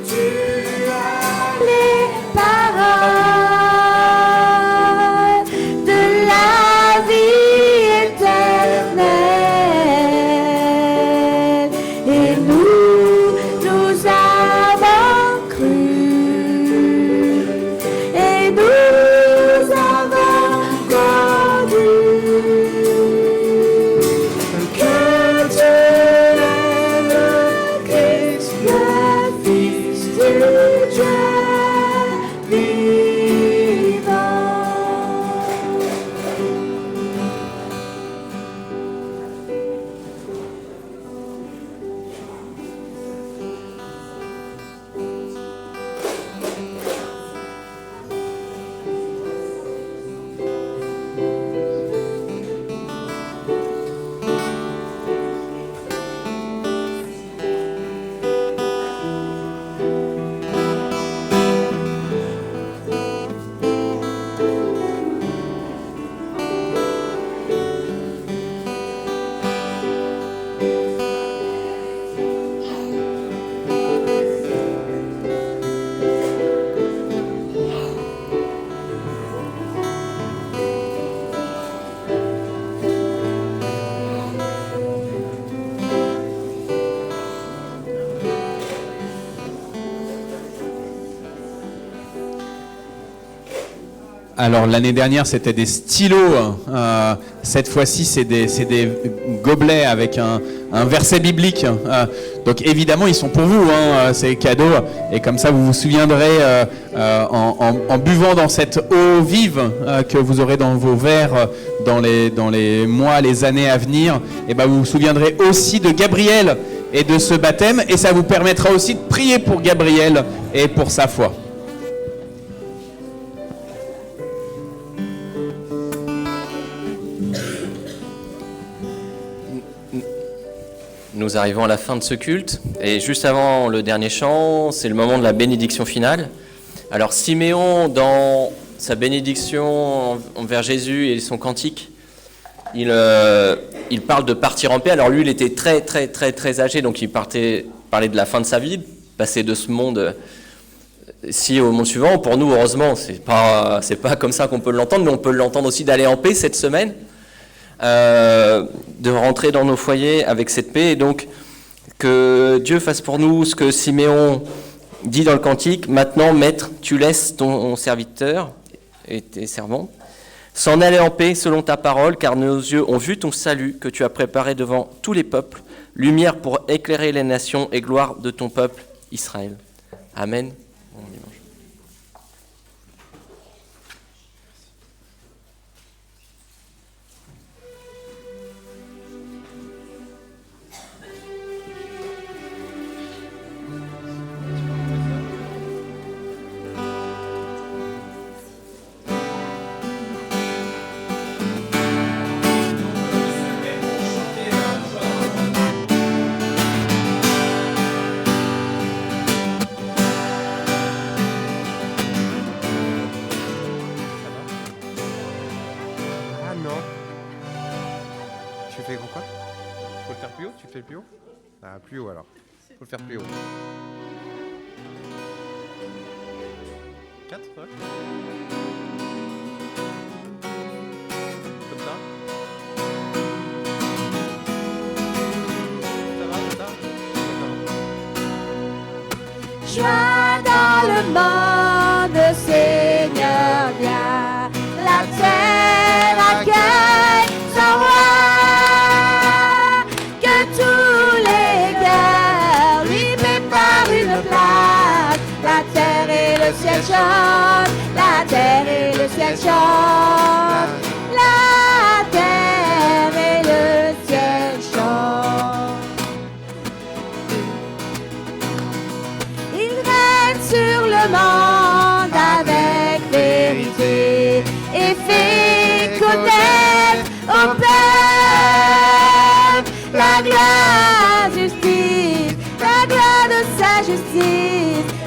Speaker 7: Tu
Speaker 10: Alors l'année dernière c'était des stylos, cette fois-ci c'est des gobelets avec un verset biblique. Donc évidemment ils sont pour vous, c'est cadeau. Et comme ça vous vous souviendrez en buvant dans cette eau vive que vous aurez dans vos verres dans les mois, les années à venir. Et ben vous vous souviendrez aussi de Gabriel et de ce baptême. Et ça vous permettra aussi de prier pour Gabriel et pour sa foi.
Speaker 4: Nous arrivons à la fin de ce culte, et juste avant le dernier chant, c'est le moment de la bénédiction finale. Alors Siméon, dans sa bénédiction envers Jésus et son cantique, il parle de partir en paix. Alors lui, il était très âgé, donc il parlait de la fin de sa vie, passer de ce monde ci au monde suivant. Pour nous, heureusement, c'est pas comme ça qu'on peut l'entendre, mais on peut l'entendre aussi d'aller en paix cette semaine. De rentrer dans nos foyers avec cette paix, et donc que Dieu fasse pour nous ce que Siméon dit dans le cantique. Maintenant, Maître, tu laisses ton serviteur et tes servants s'en aller en paix selon ta parole, car nos yeux ont vu ton salut que tu as préparé devant tous les peuples, lumière pour éclairer les nations et gloire de ton peuple Israël. Amen. Bon dimanche.
Speaker 13: Plus haut? Ah, plus haut alors. Faut le faire plus haut. 4, ouais. Comme ça. Ça va, comme ça?
Speaker 7: Joie dans le monde, Seigneur, viens. La terre accueille son roi. Le ciel chante, la terre et le ciel chante, la terre et le ciel chante. Il règne sur le monde avec vérité et fait connaître au peuple la gloire, justice, la gloire de sa justice.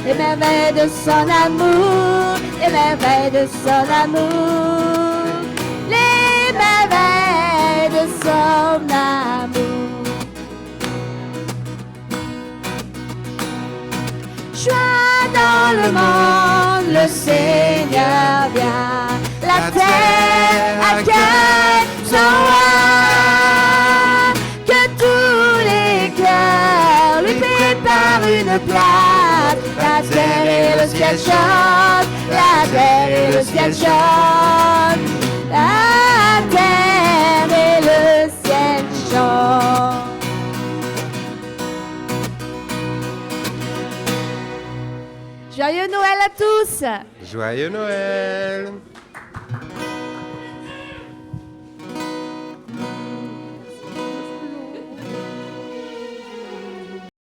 Speaker 7: Les merveilles de son amour, les merveilles de son amour, les merveilles de son amour. Joie dans le monde, le Seigneur vient. La terre accueille son roi. Que tous les cœurs lui préparent une place. La terre et le ciel chantent, la terre et le ciel chantent, la terre et le ciel chantent. Joyeux Noël à tous!
Speaker 13: Joyeux Noël!